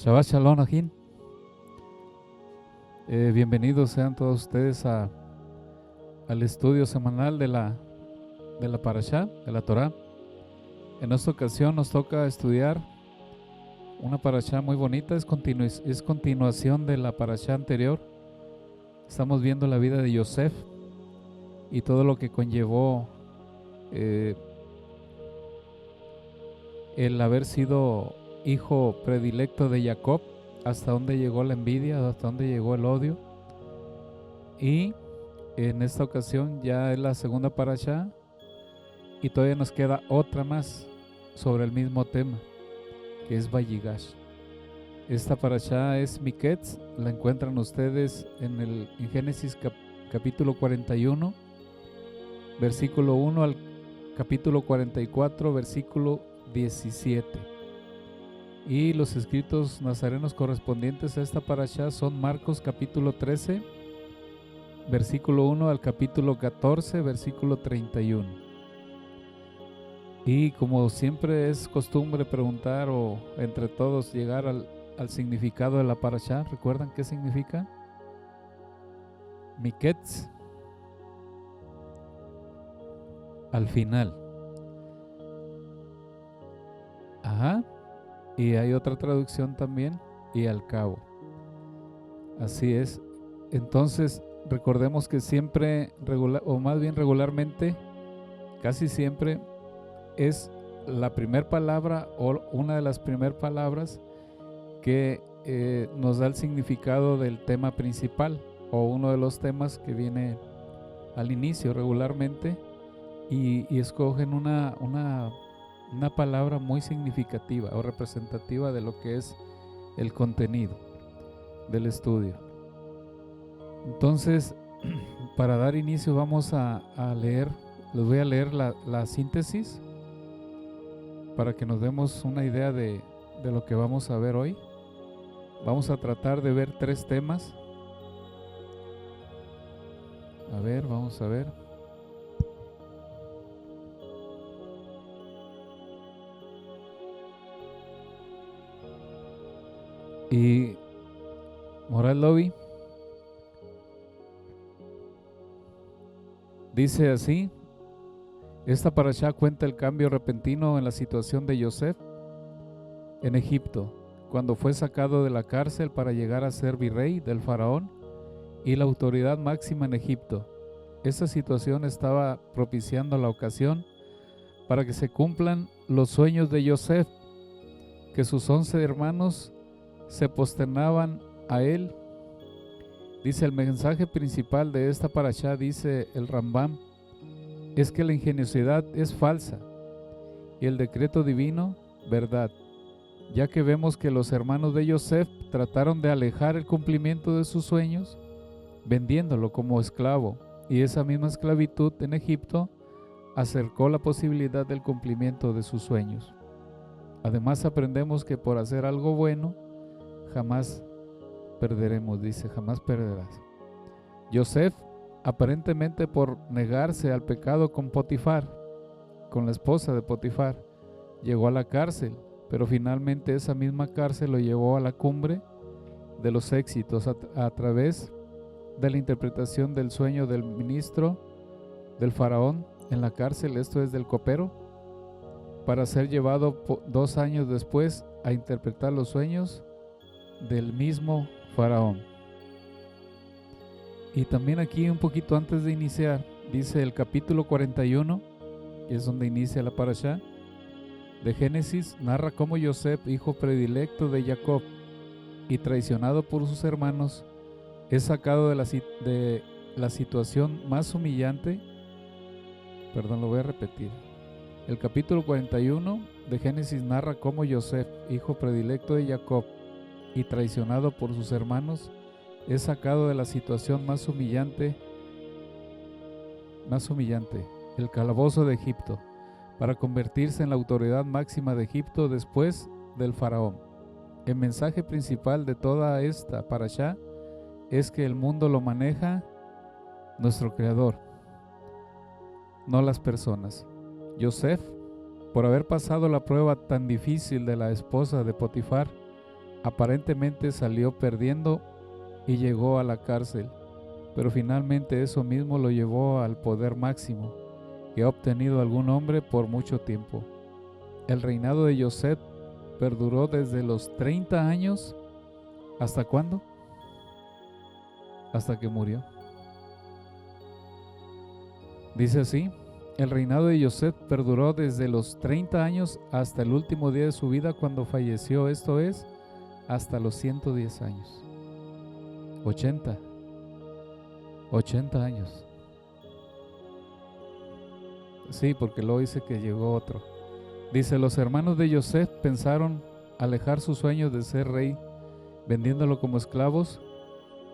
Shabbat Shalom, Ajín. Bienvenidos sean todos ustedes al estudio semanal de la Parashá, de la Torah. En esta ocasión nos toca estudiar una Parashá muy bonita, es continuación de la Parashá anterior. Estamos viendo la vida de Yosef y todo lo que conllevó el haber sido hijo predilecto de Jacob, hasta dónde llegó la envidia, hasta dónde llegó el odio. Y en esta ocasión ya es la segunda parashá y todavía nos queda otra más sobre el mismo tema, que es Vayigash. Esta parashá es Miketz, la encuentran ustedes en Génesis capítulo 41, versículo 1 al capítulo 44, versículo 17. Y los escritos nazarenos correspondientes a esta parashá son Marcos capítulo 13, versículo 1 al capítulo 14, versículo 31. Y como siempre es costumbre preguntar o entre todos llegar al significado de la parashá, ¿recuerdan qué significa? Miketz, al final. Ajá. Y hay otra traducción también, y al cabo. Así es. Entonces, recordemos que siempre, regularmente, casi siempre, es la primera palabra o una de las primeras palabras que nos da el significado del tema principal o uno de los temas que viene al inicio regularmente y escogen una palabra muy significativa o representativa de lo que es el contenido del estudio. Entonces, para dar inicio vamos a leer, les voy a leer la síntesis para que nos demos una idea de lo que vamos a ver hoy. Vamos a tratar de ver 3 temas. A ver, vamos a ver. Y Moral Lobby dice así: esta parashá cuenta el cambio repentino en la situación de Yosef en Egipto, cuando fue sacado de la cárcel para llegar a ser virrey del faraón y la autoridad máxima en Egipto. Esta situación estaba propiciando la ocasión para que se cumplan los sueños de Yosef, que sus 11 hermanos se posternaban a él. Dice el mensaje principal de esta parashá, dice el Rambam, es que la ingeniosidad es falsa y el decreto divino, verdad, ya que vemos que los hermanos de Yosef trataron de alejar el cumplimiento de sus sueños vendiéndolo como esclavo, y esa misma esclavitud en Egipto acercó la posibilidad del cumplimiento de sus sueños. Además aprendemos que por hacer algo bueno jamás perderemos, dice, jamás perderás. Yosef, aparentemente por negarse al pecado con Potifar, con la esposa de Potifar, llegó a la cárcel, pero finalmente esa misma cárcel lo llevó a la cumbre de los éxitos a través de la interpretación del sueño del ministro del faraón en la cárcel, esto es del copero, para ser llevado 2 años después a interpretar los sueños del mismo faraón. Y también aquí un poquito antes de iniciar, dice el capítulo 41, que es donde inicia la parashá de Génesis, narra cómo Yosef, hijo predilecto de Jacob y traicionado por sus hermanos, es sacado de la situación más humillante. Perdón, lo voy a repetir. El capítulo 41 de Génesis narra cómo Yosef, hijo predilecto de Jacob y traicionado por sus hermanos, es sacado de la situación más humillante, el calabozo de Egipto, para convertirse en la autoridad máxima de Egipto después del faraón. El mensaje principal de toda esta parashá es que el mundo lo maneja nuestro Creador, no las personas. Yosef, por haber pasado la prueba tan difícil de la esposa de Potifar, Aparentemente salió perdiendo y llegó a la cárcel, pero finalmente eso mismo lo llevó al poder máximo que ha obtenido algún hombre por mucho tiempo. El reinado de Joseph perduró desde los 30 años. ¿Hasta cuándo? Hasta que murió. Dice así: el reinado de Joseph perduró desde los 30 años hasta el último día de su vida, cuando falleció, esto es, hasta los 110 años. 80 años. Sí, porque luego dice que llegó otro. Dice: los hermanos de Joseph pensaron alejar sus sueños de ser rey, vendiéndolo como esclavos.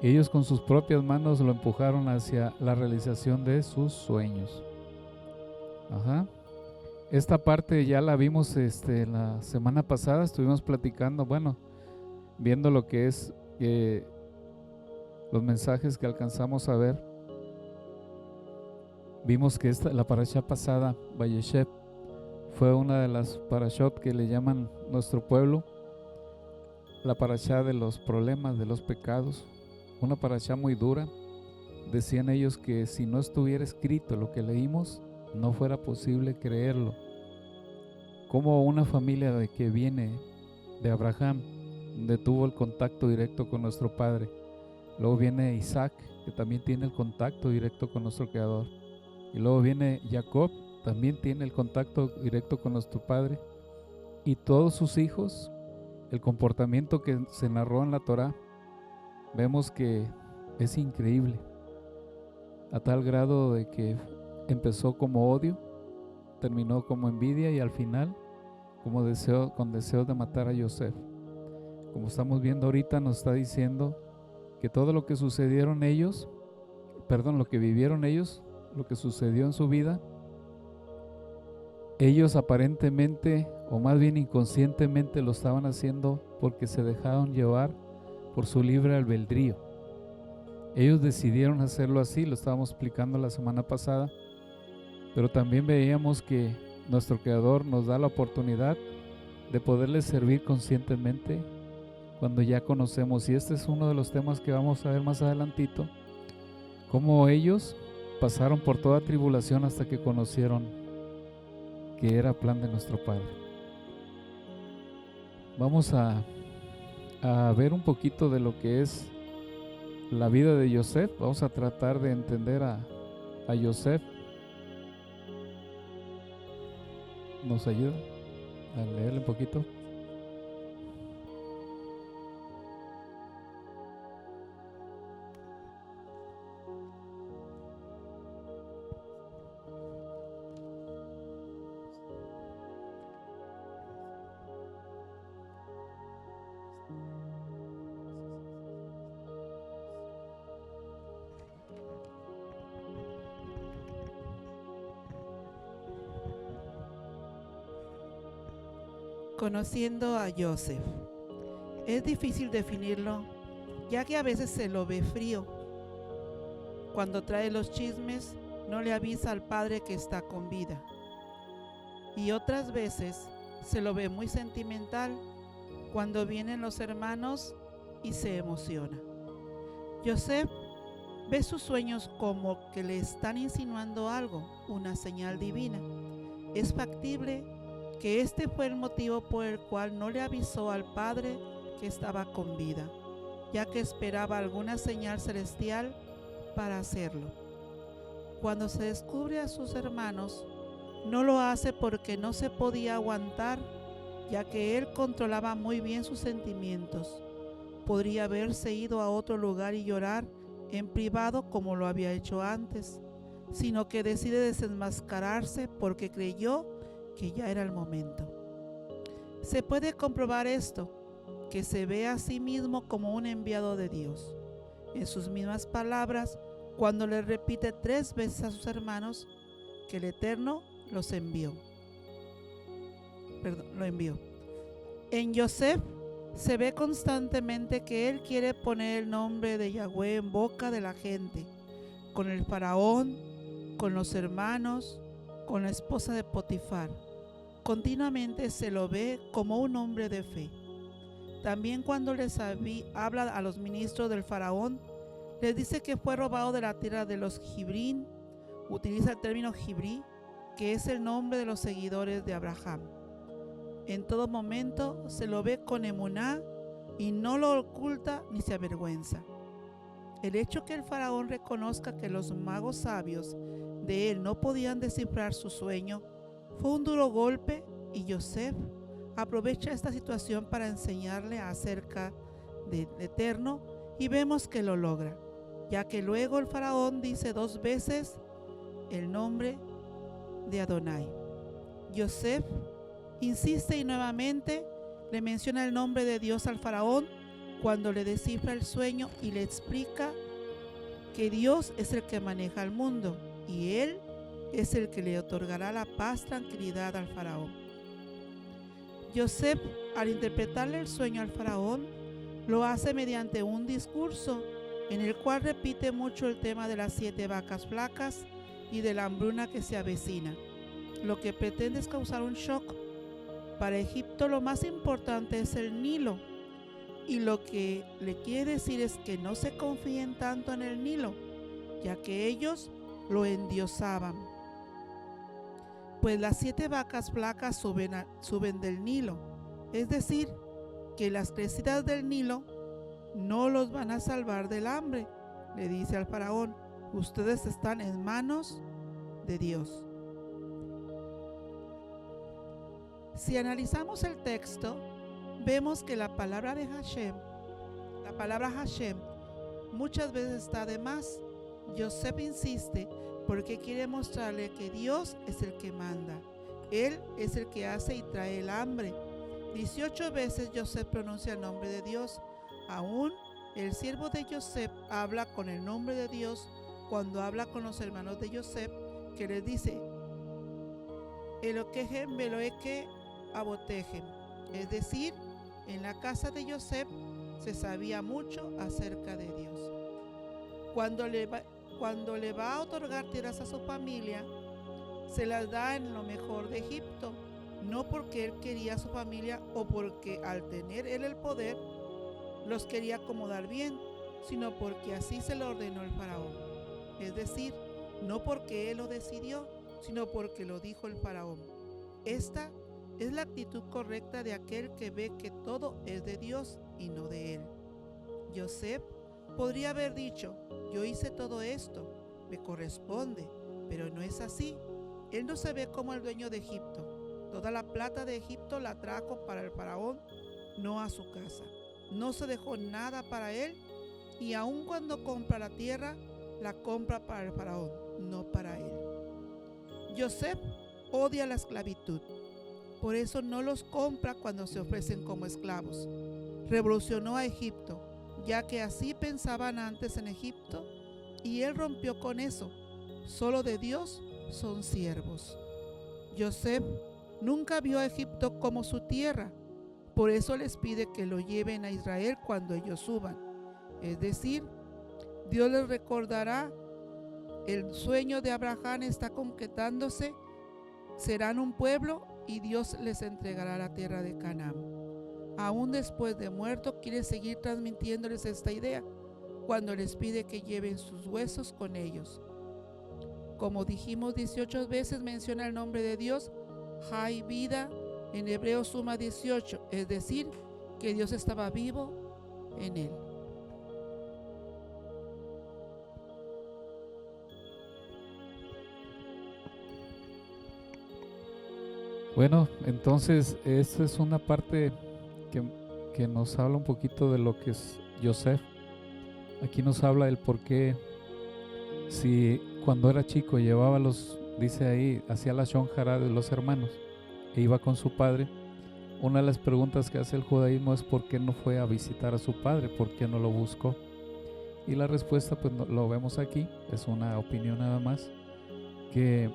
Ellos con sus propias manos lo empujaron hacia la realización de sus sueños. Esta parte ya la vimos la semana pasada, estuvimos platicando, viendo lo que es los mensajes que alcanzamos a ver. Vimos que la parashá pasada, Vayeshev, fue una de las parashot que le llaman nuestro pueblo la parashá de los problemas, de los pecados. Una parashá muy dura. Decían ellos que si no estuviera escrito lo que leímos, no fuera posible creerlo. Como una familia de que viene de Abraham, donde tuvo el contacto directo con nuestro Padre. Luego viene Isaac, que también tiene el contacto directo con nuestro Creador. Y luego viene Jacob, también tiene el contacto directo con nuestro Padre. Y todos sus hijos, el comportamiento que se narró en la Torá, vemos que es increíble, a tal grado de que empezó como odio, terminó como envidia y al final con deseos de matar a Joseph. Como estamos viendo ahorita, nos está diciendo que todo lo que sucedieron ellos, lo que vivieron ellos, lo que sucedió en su vida, ellos aparentemente, o más bien inconscientemente, lo estaban haciendo porque se dejaron llevar por su libre albedrío. Ellos decidieron hacerlo así, lo estábamos explicando la semana pasada, pero también veíamos que nuestro Creador nos da la oportunidad de poderle servir conscientemente cuando ya conocemos, y este es uno de los temas que vamos a ver más adelantito, cómo ellos pasaron por toda tribulación hasta que conocieron que era plan de nuestro Padre. Vamos a ver un poquito de lo que es la vida de Joseph. Vamos a tratar de entender a Joseph. ¿Nos ayuda a leerle un poquito? Conociendo a Joseph. Es difícil definirlo, ya que a veces se lo ve frío. Cuando trae los chismes, no le avisa al padre que está con vida. Y otras veces se lo ve muy sentimental cuando vienen los hermanos y se emociona. Joseph ve sus sueños como que le están insinuando algo, una señal divina. Es factible que este fue el motivo por el cual no le avisó al padre que estaba con vida, ya que esperaba alguna señal celestial para hacerlo. Cuando se descubre a sus hermanos, no lo hace porque no se podía aguantar, ya que él controlaba muy bien sus sentimientos. Podría haberse ido a otro lugar y llorar en privado como lo había hecho antes, sino que decide desenmascararse porque creyó que ya era el momento. Se puede comprobar esto, que se ve a sí mismo como un enviado de Dios. En sus mismas palabras, cuando le repite 3 veces a sus hermanos que el Eterno lo envió. En Joseph se ve constantemente que él quiere poner el nombre de Yahweh en boca de la gente, con el faraón, con los hermanos, con la esposa de Potifar. Continuamente se lo ve como un hombre de fe. También cuando habla a los ministros del faraón, les dice que fue robado de la tierra de los Jibrín. Utiliza el término Jibrí, que es el nombre de los seguidores de Abraham. En todo momento se lo ve con emuná y no lo oculta ni se avergüenza. El hecho que el faraón reconozca que los magos sabios de él no podían descifrar su sueño fue un duro golpe, y Yosef aprovecha esta situación para enseñarle acerca del Eterno, y vemos que lo logra, ya que luego el faraón dice 2 veces el nombre de Adonai. Yosef insiste y nuevamente le menciona el nombre de Dios al faraón cuando le descifra el sueño y le explica que Dios es el que maneja el mundo y Él es el que le otorgará la paz, tranquilidad al faraón. Yosef, al interpretarle el sueño al faraón, lo hace mediante un discurso en el cual repite mucho el tema de las 7 vacas flacas y de la hambruna que se avecina. Lo que pretende es causar un shock. Para Egipto lo más importante es el Nilo, y lo que le quiere decir es que no se confíen tanto en el Nilo, ya que ellos lo endiosaban. Pues las 7 vacas flacas suben del Nilo, es decir, que las crecidas del Nilo no los van a salvar del hambre. Le dice al faraón: ustedes están en manos de Dios. Si analizamos el texto, vemos que la palabra Hashem muchas veces está de más. Yosef insiste porque quiere mostrarle que Dios es el que manda. Él es el que hace y trae el hambre. 18 veces Yosef pronuncia el nombre de Dios. Aún el siervo de Yosef habla con el nombre de Dios cuando habla con los hermanos de Yosef, que les dice: Elokejem veloeke abotejem. Es decir, en la casa de Yosef se sabía mucho acerca de Dios. Cuando le va a otorgar tierras a su familia, se las da en lo mejor de Egipto, no porque él quería a su familia o porque al tener él el poder los quería acomodar bien, sino porque así se lo ordenó el faraón. Es decir, no porque él lo decidió, sino porque lo dijo el faraón. Esta es la actitud correcta de aquel que ve que todo es de Dios y no de él. Yosef podría haber dicho: yo hice todo esto, me corresponde, pero no es así. Él no se ve como el dueño de Egipto. Toda la plata de Egipto la trajo para el faraón, no a su casa. No se dejó nada para él, y aun cuando compra la tierra, la compra para el faraón, no para él. Yosef odia la esclavitud. Por eso no los compra cuando se ofrecen como esclavos. Revolucionó a Egipto, ya que así pensaban antes en Egipto, y él rompió con eso. Solo de Dios son siervos. Yosef nunca vio a Egipto como su tierra, por eso les pide que lo lleven a Israel cuando ellos suban. Es decir, Dios les recordará: el sueño de Abraham está concretándose, serán un pueblo y Dios les entregará la tierra de Canaán. Aún después de muerto, quiere seguir transmitiéndoles esta idea cuando les pide que lleven sus huesos con ellos. Como dijimos, 18 veces menciona el nombre de Dios. Hay vida, en hebreo suma 18, es decir, que Dios estaba vivo en él. Bueno, entonces esta es una parte que nos habla un poquito de lo que es Yosef. Aquí nos habla del por qué, si cuando era chico llevaba dice ahí, hacía la shonjara de los hermanos e iba con su padre. Una de las preguntas que hace el judaísmo es por qué no fue a visitar a su padre, por qué no lo buscó. Y la respuesta pues lo vemos aquí, es una opinión nada más, que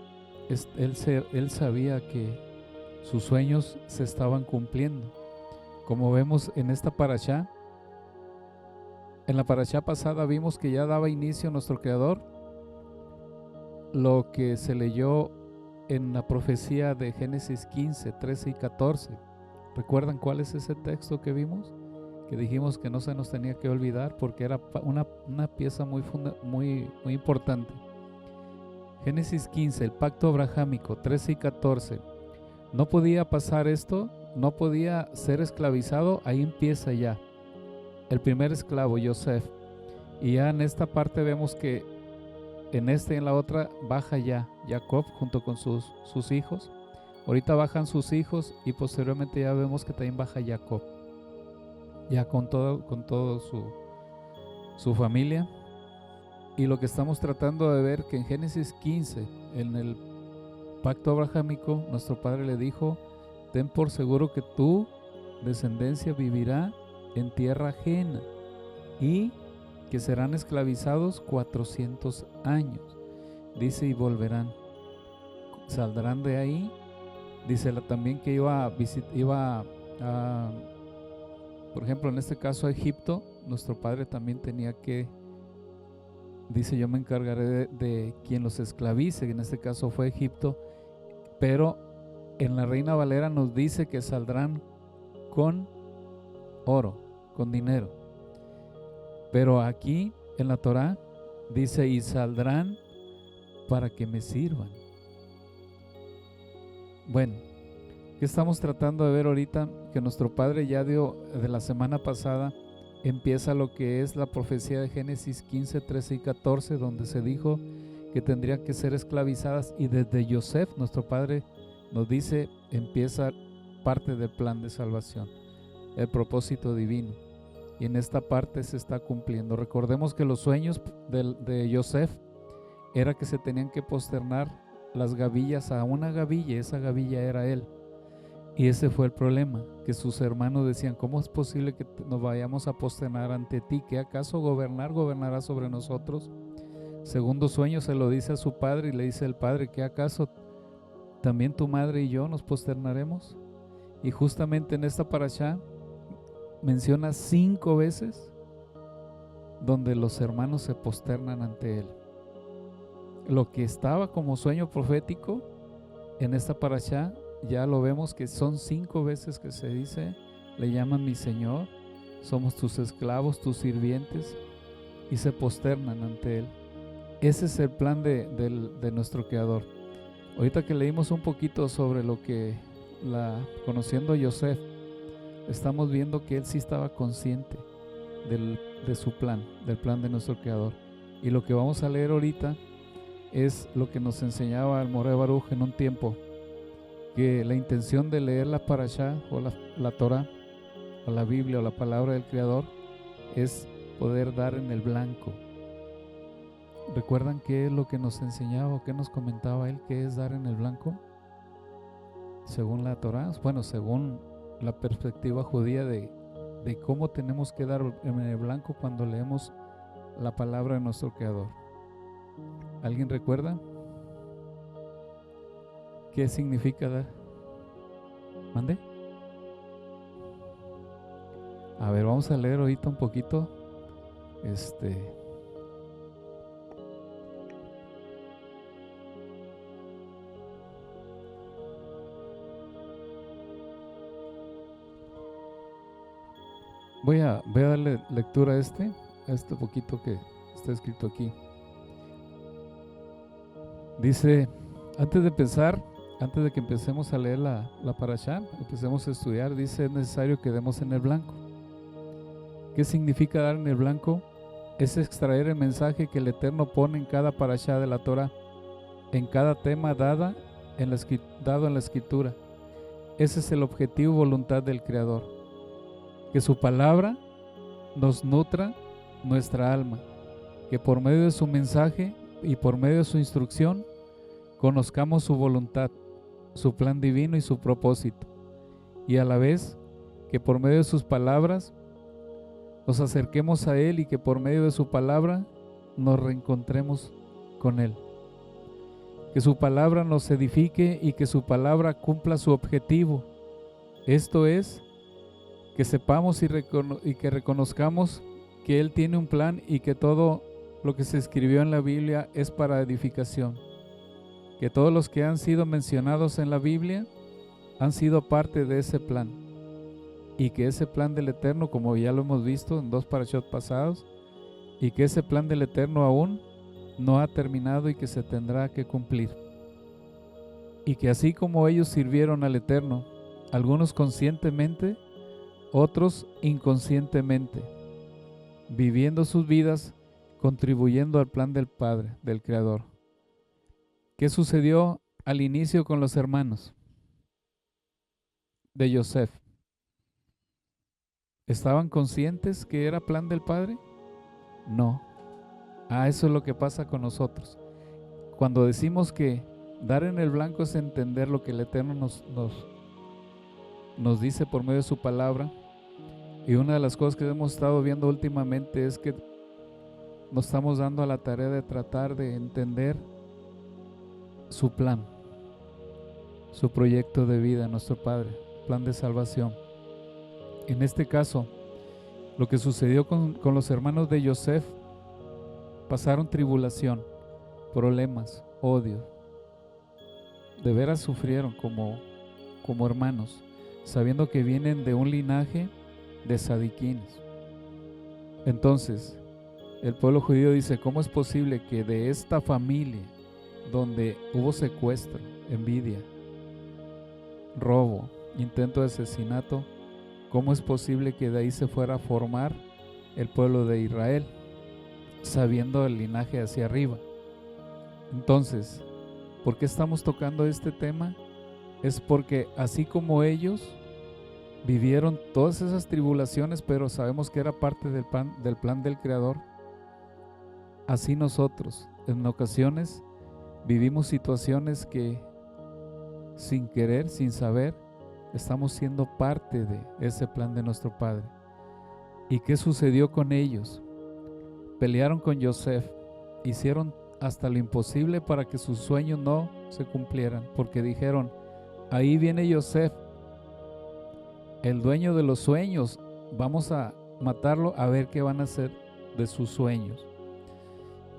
él sabía que sus sueños se estaban cumpliendo. Como vemos en esta parashá, en la parashá pasada vimos que ya daba inicio nuestro Creador lo que se leyó en la profecía de Génesis 15, 13 y 14. ¿Recuerdan cuál es ese texto que vimos? que dijimos que no se nos tenía que olvidar porque era una pieza muy importante. Génesis 15, el pacto abrahámico, 13 y 14. No podía pasar esto, no podía ser esclavizado, ahí empieza ya. El primer esclavo, Yosef. Y ya en esta parte vemos que en esta y en la otra baja ya Jacob junto con sus hijos. Ahorita bajan sus hijos y posteriormente ya vemos que también baja Jacob. Ya con todo su familia. Y lo que estamos tratando de ver que en Génesis 15, en el pacto abrahámico, nuestro padre le dijo: ten por seguro que tu descendencia vivirá en tierra ajena y que serán esclavizados 400 años. Dice, y volverán, saldrán de ahí. Dice también que iba a, por ejemplo, en este caso a Egipto. Nuestro padre también tenía que, dice, yo me encargaré de quien los esclavice, en este caso fue Egipto, pero en la Reina Valera nos dice que saldrán con oro, con dinero. Pero aquí en la Torá dice, y saldrán para que me sirvan. Bueno, ¿qué estamos tratando de ver ahorita? Que nuestro padre ya dio, de la semana pasada, empieza lo que es la profecía de Génesis 15, 13 y 14, donde se dijo que tendrían que ser esclavizadas, y desde Yosef, nuestro padre, nos dice, empieza parte del plan de salvación, el propósito divino, y en esta parte se está cumpliendo. Recordemos que los sueños de Yosef era que se tenían que posternar las gavillas a una gavilla, y esa gavilla era él. Y ese fue el problema, que sus hermanos decían, ¿cómo es posible que nos vayamos a posternar ante ti? ¿Que acaso gobernará sobre nosotros? Segundo sueño se lo dice a su padre, y le dice el padre, ¿que acaso también tu madre y yo nos posternaremos? Y justamente en esta parashá menciona 5 veces donde los hermanos se posternan ante él. Lo que estaba como sueño profético, en esta parashá ya lo vemos que son 5 veces que se dice, le llaman mi Señor, somos tus esclavos, tus sirvientes, y se posternan ante él. Ese es el plan de nuestro Creador. Ahorita que leímos un poquito sobre lo que, conociendo a Yosef, estamos viendo que él sí estaba consciente de su plan, del plan de nuestro Creador. Y lo que vamos a leer ahorita es lo que nos enseñaba el Moré Baruj en un tiempo, que la intención de leer la parashá o la Torah o la Biblia o la palabra del Creador es poder dar en el blanco. ¿Recuerdan qué es lo que nos enseñaba o qué nos comentaba él que es dar en el blanco? Según la Torah, bueno, según la perspectiva judía de cómo tenemos que dar en el blanco cuando leemos la palabra de nuestro Creador. ¿Alguien recuerda? ¿Qué significa dar? ¿Mande? A ver, vamos a leer ahorita un poquito. Voy a darle lectura a este poquito que está escrito aquí. Dice, antes de que empecemos a leer la parashá, empecemos a estudiar, dice, es necesario que demos en el blanco. ¿Qué significa dar en el blanco? Es extraer el mensaje que el Eterno pone en cada parashá de la Torah, en cada tema dado en la Escritura. Ese es el objetivo y voluntad del Creador, que su palabra nos nutra nuestra alma, que por medio de su mensaje y por medio de su instrucción conozcamos su voluntad, su plan divino y su propósito, y a la vez que por medio de sus palabras nos acerquemos a Él y que por medio de su palabra nos reencontremos con Él. Que su palabra nos edifique y que su palabra cumpla su objetivo. Esto es, que sepamos y que reconozcamos que Él tiene un plan y que todo lo que se escribió en la Biblia es para edificación. Que todos los que han sido mencionados en la Biblia han sido parte de ese plan. y que ese plan del Eterno, como ya lo hemos visto en 2 parashot pasados, y que ese plan del Eterno aún no ha terminado y que se tendrá que cumplir. Y que así como ellos sirvieron al Eterno, algunos conscientemente, otros inconscientemente, viviendo sus vidas, contribuyendo al plan del Padre, del Creador. ¿Qué sucedió al inicio con los hermanos de Yosef? ¿Estaban conscientes que era plan del Padre? No. Eso es lo que pasa con nosotros. Cuando decimos que dar en el blanco es entender lo que el Eterno nos dice por medio de su palabra. Y una de las cosas que hemos estado viendo últimamente es que nos estamos dando a la tarea de tratar de entender su plan, su proyecto de vida, nuestro Padre, plan de salvación. En este caso, lo que sucedió con los hermanos de Yosef, pasaron tribulación, problemas, odio. De veras sufrieron como hermanos, sabiendo que vienen de un linaje de sadiquines. Entonces, el pueblo judío dice, ¿cómo es posible que de esta familia, donde hubo secuestro, envidia, robo, intento de asesinato, cómo es posible que de ahí se fuera a formar el pueblo de Israel, sabiendo el linaje hacia arriba? Entonces, ¿por qué estamos tocando este tema? Es porque así como ellos vivieron todas esas tribulaciones, pero sabemos que era parte del plan del Creador, así nosotros en ocasiones vivimos situaciones que sin querer, sin saber, estamos siendo parte de ese plan de nuestro Padre. ¿Y qué sucedió con ellos? Pelearon con Yosef, hicieron hasta lo imposible para que sus sueños no se cumplieran, porque dijeron, ahí viene Yosef, el dueño de los sueños, vamos a matarlo a ver qué van a hacer de sus sueños.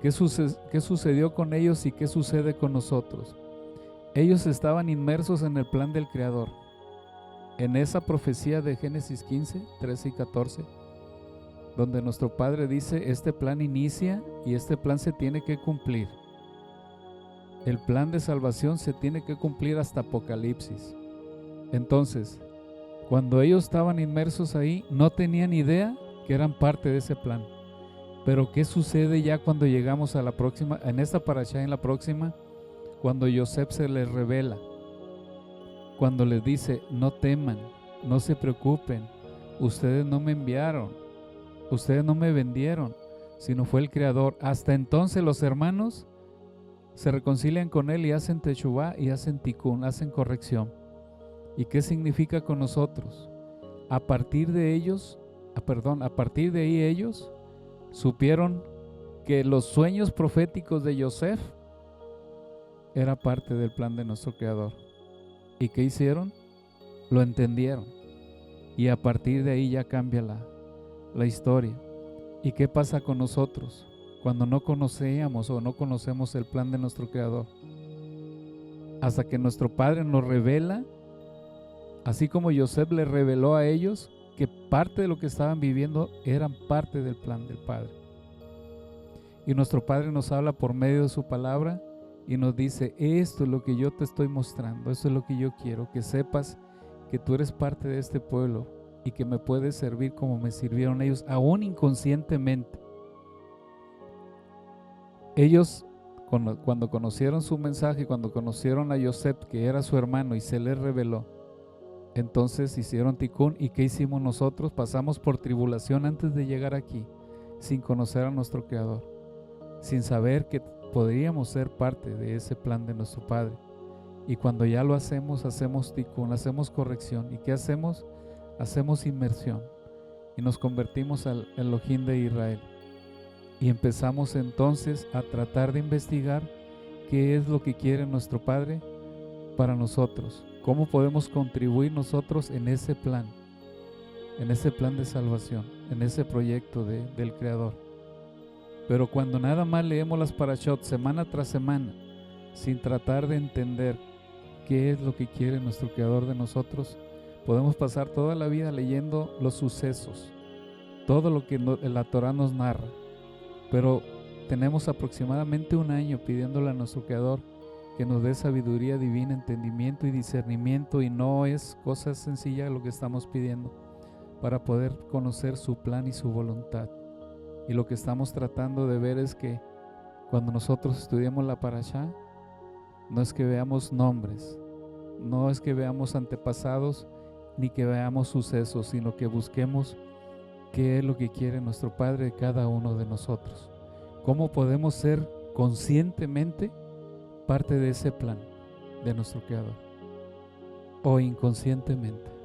¿Qué sucedió con ellos y qué sucede con nosotros? Ellos estaban inmersos en el plan del Creador, en esa profecía de Génesis 15, 13 y 14, donde nuestro Padre dice, este plan inicia y este plan se tiene que cumplir. El plan de salvación se tiene que cumplir hasta Apocalipsis. Entonces, cuando ellos estaban inmersos ahí, no tenían idea que eran parte de ese plan. Pero ¿qué sucede ya cuando llegamos a la próxima, en esta parashá, en la próxima, cuando Yosef se les revela, cuando les dice, no teman, no se preocupen, ustedes no me enviaron, ustedes no me vendieron, sino fue el Creador? Hasta entonces los hermanos se reconcilian con él y hacen techuvá y hacen tikún, hacen corrección. ¿Y qué significa con nosotros? A partir de ahí ellos supieron que los sueños proféticos de Yosef era parte del plan de nuestro Creador. ¿Y qué hicieron? Lo entendieron. Y a partir de ahí ya cambia la historia. ¿Y qué pasa con nosotros cuando no conocíamos o no conocemos el plan de nuestro Creador? Hasta que nuestro Padre nos revela, así como Yosef le reveló a ellos que parte de lo que estaban viviendo eran parte del plan del Padre. Y nuestro Padre nos habla por medio de su palabra y nos dice, esto es lo que yo te estoy mostrando, esto es lo que yo quiero, que sepas que tú eres parte de este pueblo y que me puedes servir como me sirvieron ellos, aún inconscientemente. Ellos, cuando conocieron su mensaje, cuando conocieron a Yosef, que era su hermano, y se les reveló, entonces hicieron tikún. ¿Y qué hicimos nosotros? Pasamos por tribulación antes de llegar aquí, sin conocer a nuestro Creador, sin saber que podríamos ser parte de ese plan de nuestro Padre. Y cuando ya lo hacemos tikún, hacemos corrección. ¿Y qué hacemos? Hacemos inmersión y nos convertimos al Elohim de Israel. Y empezamos entonces a tratar de investigar qué es lo que quiere nuestro Padre para nosotros. ¿Cómo podemos contribuir nosotros en ese plan de salvación, en ese proyecto del Creador? Pero cuando nada más leemos las parashot semana tras semana, sin tratar de entender qué es lo que quiere nuestro Creador de nosotros, Podemos pasar toda la vida leyendo los sucesos, todo lo que la Torá nos narra, pero tenemos aproximadamente un año pidiéndole a nuestro Creador que nos dé sabiduría divina, entendimiento y discernimiento, y no es cosa sencilla lo que estamos pidiendo para poder conocer su plan y su voluntad. Y lo que estamos tratando de ver es que cuando nosotros estudiamos la parashá, no es que veamos nombres, no es que veamos antepasados, ni que veamos sucesos, sino que busquemos qué es lo que quiere nuestro Padre de cada uno de nosotros. ¿Cómo podemos ser conscientemente parte de ese plan de nuestro Creador? O inconscientemente.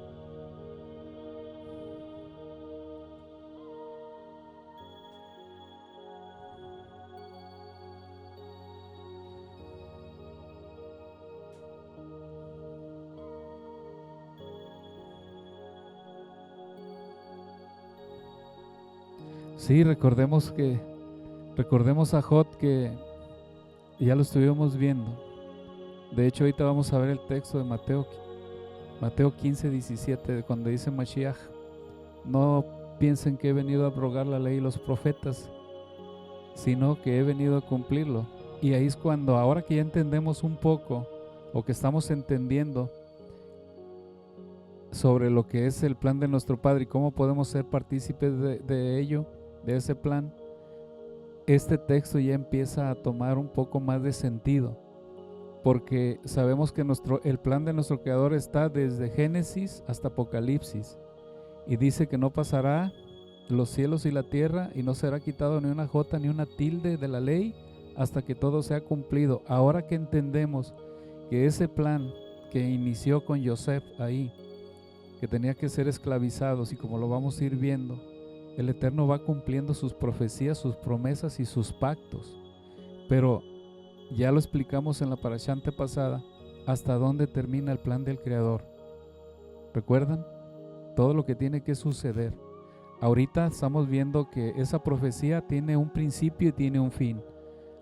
Sí, recordemos a Jod, que ya lo estuvimos viendo. De hecho, ahorita vamos a ver el texto de Mateo 15, 17, cuando dice Mashiach: no piensen que he venido a abrogar la ley y los profetas, sino que he venido a cumplirlo. Y ahí es cuando, ahora que ya entendemos un poco, o que estamos entendiendo sobre lo que es el plan de nuestro Padre y cómo podemos ser partícipes de ello, de ese plan, este texto ya empieza a tomar un poco más de sentido, porque sabemos que el plan de nuestro Creador está desde Génesis hasta Apocalipsis, y dice que no pasará los cielos y la tierra, y no será quitado ni una jota ni una tilde de la ley hasta que todo sea cumplido. Ahora que entendemos que ese plan que inició con Yosef ahí, que tenía que ser esclavizados, y como lo vamos a ir viendo, el Eterno va cumpliendo sus profecías, sus promesas y sus pactos. Pero ya lo explicamos en la parashá antepasada, hasta dónde termina el plan del Creador. ¿Recuerdan? Todo lo que tiene que suceder. Ahorita estamos viendo que esa profecía tiene un principio y tiene un fin.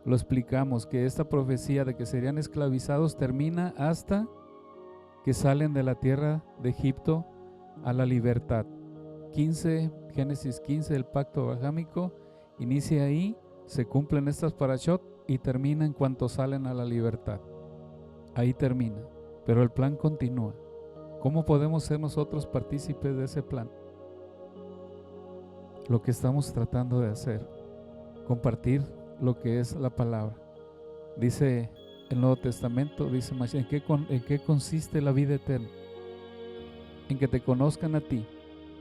Lo explicamos, que esta profecía de que serían esclavizados termina hasta que salen de la tierra de Egipto a la libertad. Génesis 15, el pacto abrahámico, inicia ahí, se cumplen estas parashot y termina en cuanto salen a la libertad. Ahí termina, pero el plan continúa. ¿Cómo podemos ser nosotros partícipes de ese plan? Lo que estamos tratando de hacer, compartir lo que es la palabra. Dice el Nuevo Testamento, dice: ¿en qué consiste la vida eterna? En que te conozcan a ti,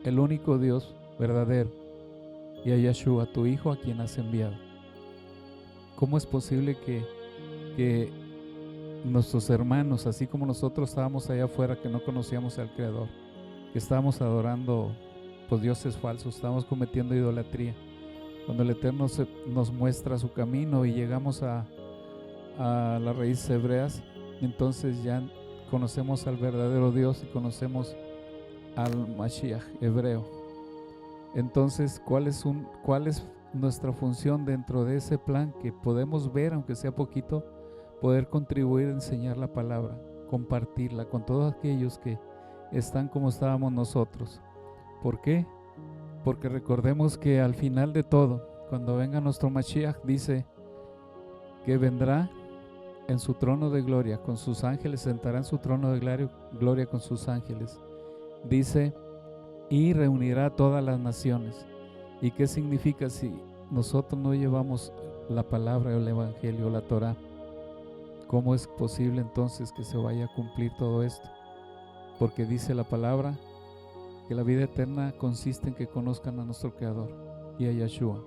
el único Dios verdadero, y a Yeshua, tu Hijo, a quien has enviado. ¿Cómo es posible que nuestros hermanos, así como nosotros estábamos allá afuera, que no conocíamos al Creador, que estábamos adorando pues dioses falsos, estábamos cometiendo idolatría, cuando el Eterno nos muestra su camino y llegamos a las raíces hebreas, entonces ya conocemos al verdadero Dios y conocemos al Mashiach hebreo? Entonces, ¿cuál es nuestra función dentro de ese plan que podemos ver, aunque sea poquito? Poder contribuir a enseñar la palabra, compartirla con todos aquellos que están como estábamos nosotros. ¿Por qué? Porque recordemos que al final de todo, cuando venga nuestro Mashiach, dice que vendrá en su trono de gloria con sus ángeles, sentará en su trono de gloria con sus ángeles. Dice: y reunirá a todas las naciones. ¿Y qué significa si nosotros no llevamos la palabra, el evangelio, la Torá? ¿Cómo es posible entonces que se vaya a cumplir todo esto? Porque dice la palabra que la vida eterna consiste en que conozcan a nuestro Creador y a Yeshua,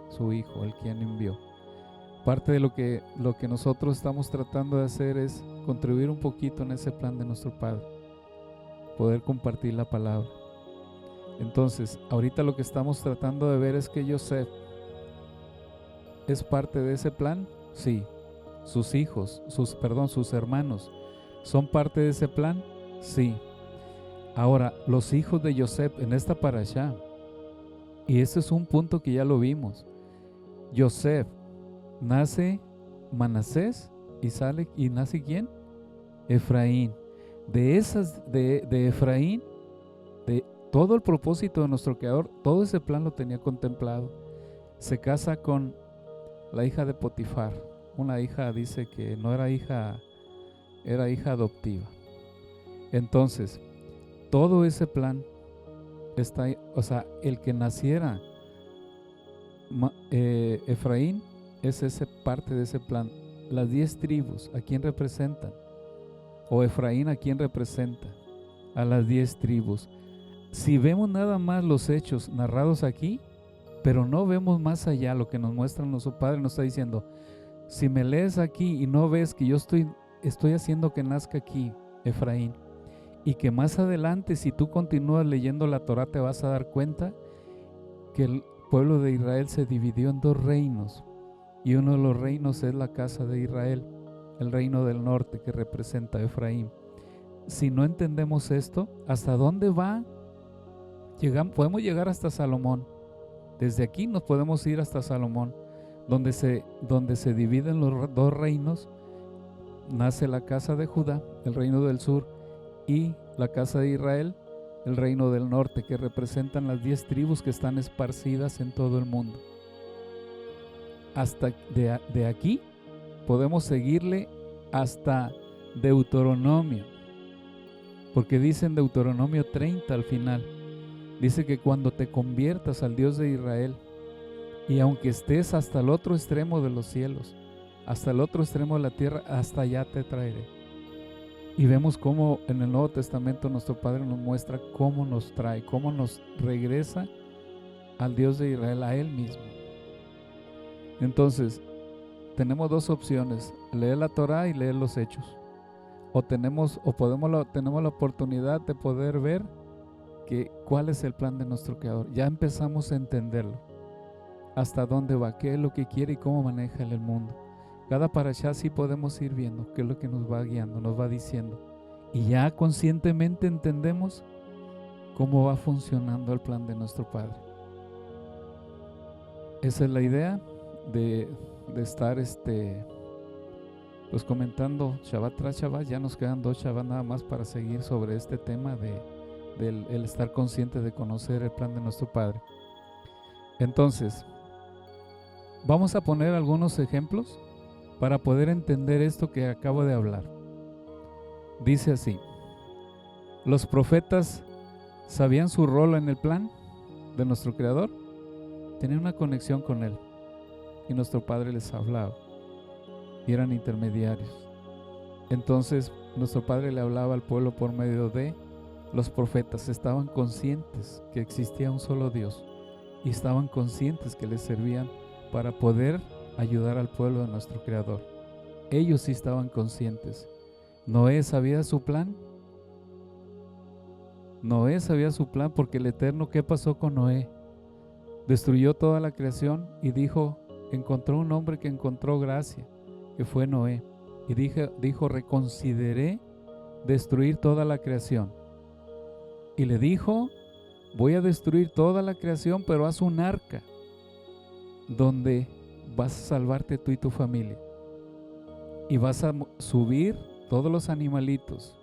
su Hijo, el quien envió. Parte de lo que nosotros estamos tratando de hacer es contribuir un poquito en ese plan de nuestro Padre, poder compartir la palabra. Entonces, ahorita lo que estamos tratando de ver es que Yosef es parte de ese plan. Sí. Sus hijos, sus hermanos, ¿son parte de ese plan? Sí. Ahora, los hijos de Yosef en esta parashá, y este es un punto que ya lo vimos. Yosef, nace Manasés y nace ¿quién? Efraín. de Efraín, de todo el propósito de nuestro Creador, todo ese plan lo tenía contemplado. Se casa con la hija de Potifar, una hija, dice que no era hija, era hija adoptiva. Entonces, todo ese plan está ahí, o sea, el que naciera Efraín es parte de ese plan. Las 10 tribus, ¿a quién representan? O Efraín, ¿a quién representa? A las 10 tribus. Si vemos nada más los hechos narrados aquí, pero no vemos más allá, lo que nos muestra nuestro Padre nos está diciendo, si me lees aquí y no ves que yo estoy haciendo que nazca aquí Efraín, y que más adelante, si tú continúas leyendo la Torá, te vas a dar cuenta que el pueblo de Israel se dividió en 2 reinos, y uno de los reinos es la casa de Israel, el reino del norte que representa a Efraín. Si no entendemos esto, ¿hasta dónde va? Podemos llegar hasta Salomón. Desde aquí nos podemos ir hasta Salomón, donde se dividen los 2 reinos. Nace la casa de Judá, el reino del sur, y la casa de Israel, el reino del norte, que representan las 10 tribus que están esparcidas en todo el mundo. Hasta de aquí podemos seguirle hasta Deuteronomio, porque dice en Deuteronomio 30 al final, dice que cuando te conviertas al Dios de Israel, y aunque estés hasta el otro extremo de los cielos, hasta el otro extremo de la tierra, hasta allá te traeré. Y vemos cómo en el Nuevo Testamento nuestro Padre nos muestra cómo nos trae, cómo nos regresa al Dios de Israel, a Él mismo. Entonces, tenemos 2 opciones, leer la Torá y leer los Hechos. Tenemos la oportunidad de poder ver cuál es el plan de nuestro Creador. Ya empezamos a entenderlo. Hasta dónde va, qué es lo que quiere y cómo maneja el mundo. Cada parashá sí podemos ir viendo qué es lo que nos va guiando, nos va diciendo. Y ya conscientemente entendemos cómo va funcionando el plan de nuestro Padre. Esa es la idea de estar pues comentando Shabbat tras Shabbat. Ya nos quedan 2 Shabbat nada más para seguir sobre este tema del estar consciente de conocer el plan de nuestro Padre. Entonces, vamos a poner algunos ejemplos para poder entender esto que acabo de hablar. Dice así: los profetas sabían su rol en el plan de nuestro Creador, tenían una conexión con Él, y nuestro Padre les hablaba, y eran intermediarios. Entonces, nuestro Padre le hablaba al pueblo por medio de los profetas. Estaban conscientes que existía un solo Dios, y estaban conscientes que les servían para poder ayudar al pueblo de nuestro Creador. Ellos sí estaban conscientes. Noé sabía su plan. Noé sabía su plan porque el Eterno, ¿qué pasó con Noé? Destruyó toda la creación y encontró un hombre que encontró gracia, que fue Noé. Y dijo, reconsideré destruir toda la creación. Y le dijo, voy a destruir toda la creación, pero haz un arca donde vas a salvarte tú y tu familia. Y vas a subir todos los animalitos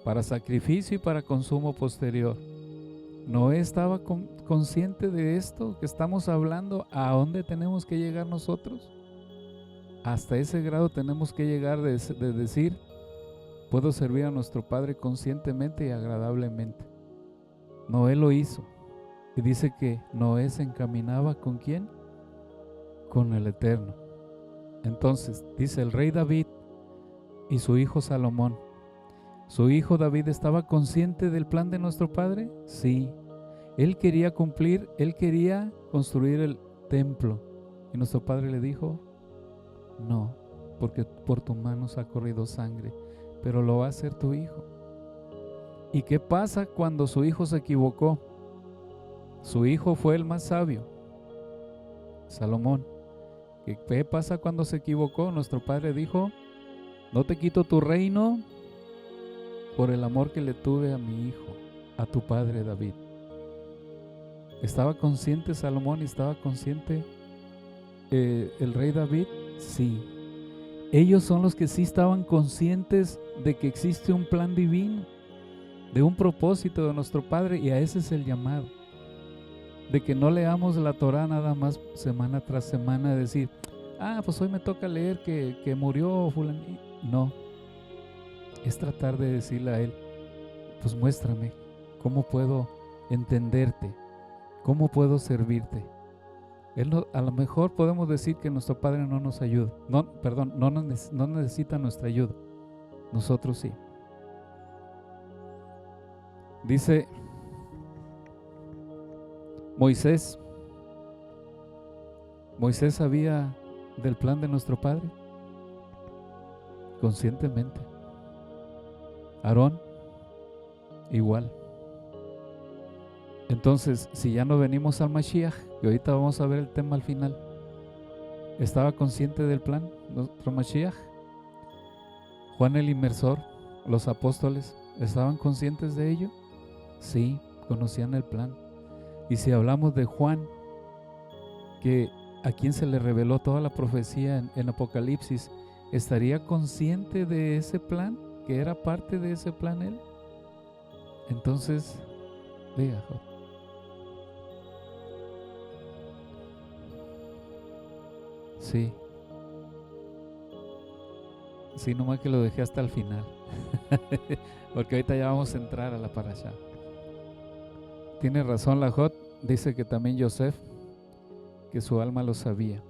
para sacrificio y para consumo posterior. Noé estaba consciente de esto que estamos hablando. ¿A dónde tenemos que llegar nosotros? Hasta ese grado tenemos que llegar de decir, puedo servir a nuestro Padre conscientemente y agradablemente. Noé lo hizo. Y dice que Noé se encaminaba ¿con quién? Con el Eterno. Entonces, dice el rey David y su hijo Salomón. ¿Su hijo David estaba consciente del plan de nuestro Padre? Sí. Él quería cumplir, él quería construir el templo. Y nuestro Padre le dijo, no, porque por tus manos ha corrido sangre, pero lo va a hacer tu hijo. ¿Y qué pasa cuando su hijo se equivocó? Su hijo fue el más sabio, Salomón. ¿Qué pasa cuando se equivocó? Nuestro Padre dijo, no te quito tu reino por el amor que le tuve a mi hijo, a tu padre David. ¿Estaba consciente Salomón y estaba consciente el rey David? Sí. ellos son los que sí estaban conscientes de que existe un plan divino, de un propósito de nuestro Padre, y a ese es el llamado. De que no leamos la Torah nada más semana tras semana, decir, pues hoy me toca leer que murió fulano. No, es tratar de decirle a Él, pues muéstrame cómo puedo entenderte, cómo puedo servirte. A lo mejor podemos decir que nuestro Padre no nos ayuda, no necesita nuestra ayuda, nosotros sí. Dice Moisés sabía del plan de nuestro Padre conscientemente. Aarón igual. Entonces, si ya no venimos al Mashiach, y ahorita vamos a ver el tema al final, ¿estaba consciente del plan nuestro Mashiach? Juan el Inmersor, los apóstoles, ¿estaban conscientes de ello? Sí, conocían el plan. Y si hablamos de Juan, que a quien se le reveló toda la profecía en Apocalipsis, ¿estaría consciente de ese plan? ¿Que era parte de ese plan él? Entonces, diga, sí. Sí, nomás que lo dejé hasta el final. Porque ahorita ya vamos a entrar a la parashá. Tiene razón la Jot, dice que también Yosef, que su alma lo sabía.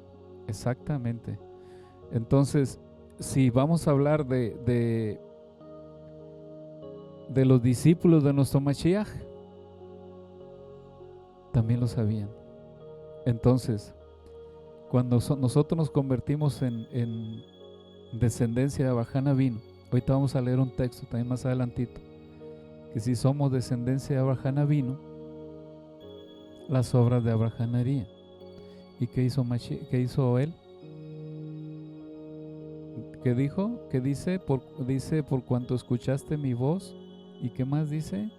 Exactamente. Entonces, si vamos a hablar de los discípulos de nuestro Mashiach, también lo sabían. Entonces, cuando nosotros nos convertimos en descendencia de Abraham Avinu, ahorita vamos a leer un texto también más adelantito, que si somos descendencia de Abraham Avinu, las obras de Abraham harían. ¿Y qué hizo él? ¿Qué dijo? ¿Qué dice? Dice, por cuanto escuchaste mi voz. ¿Y qué más dice?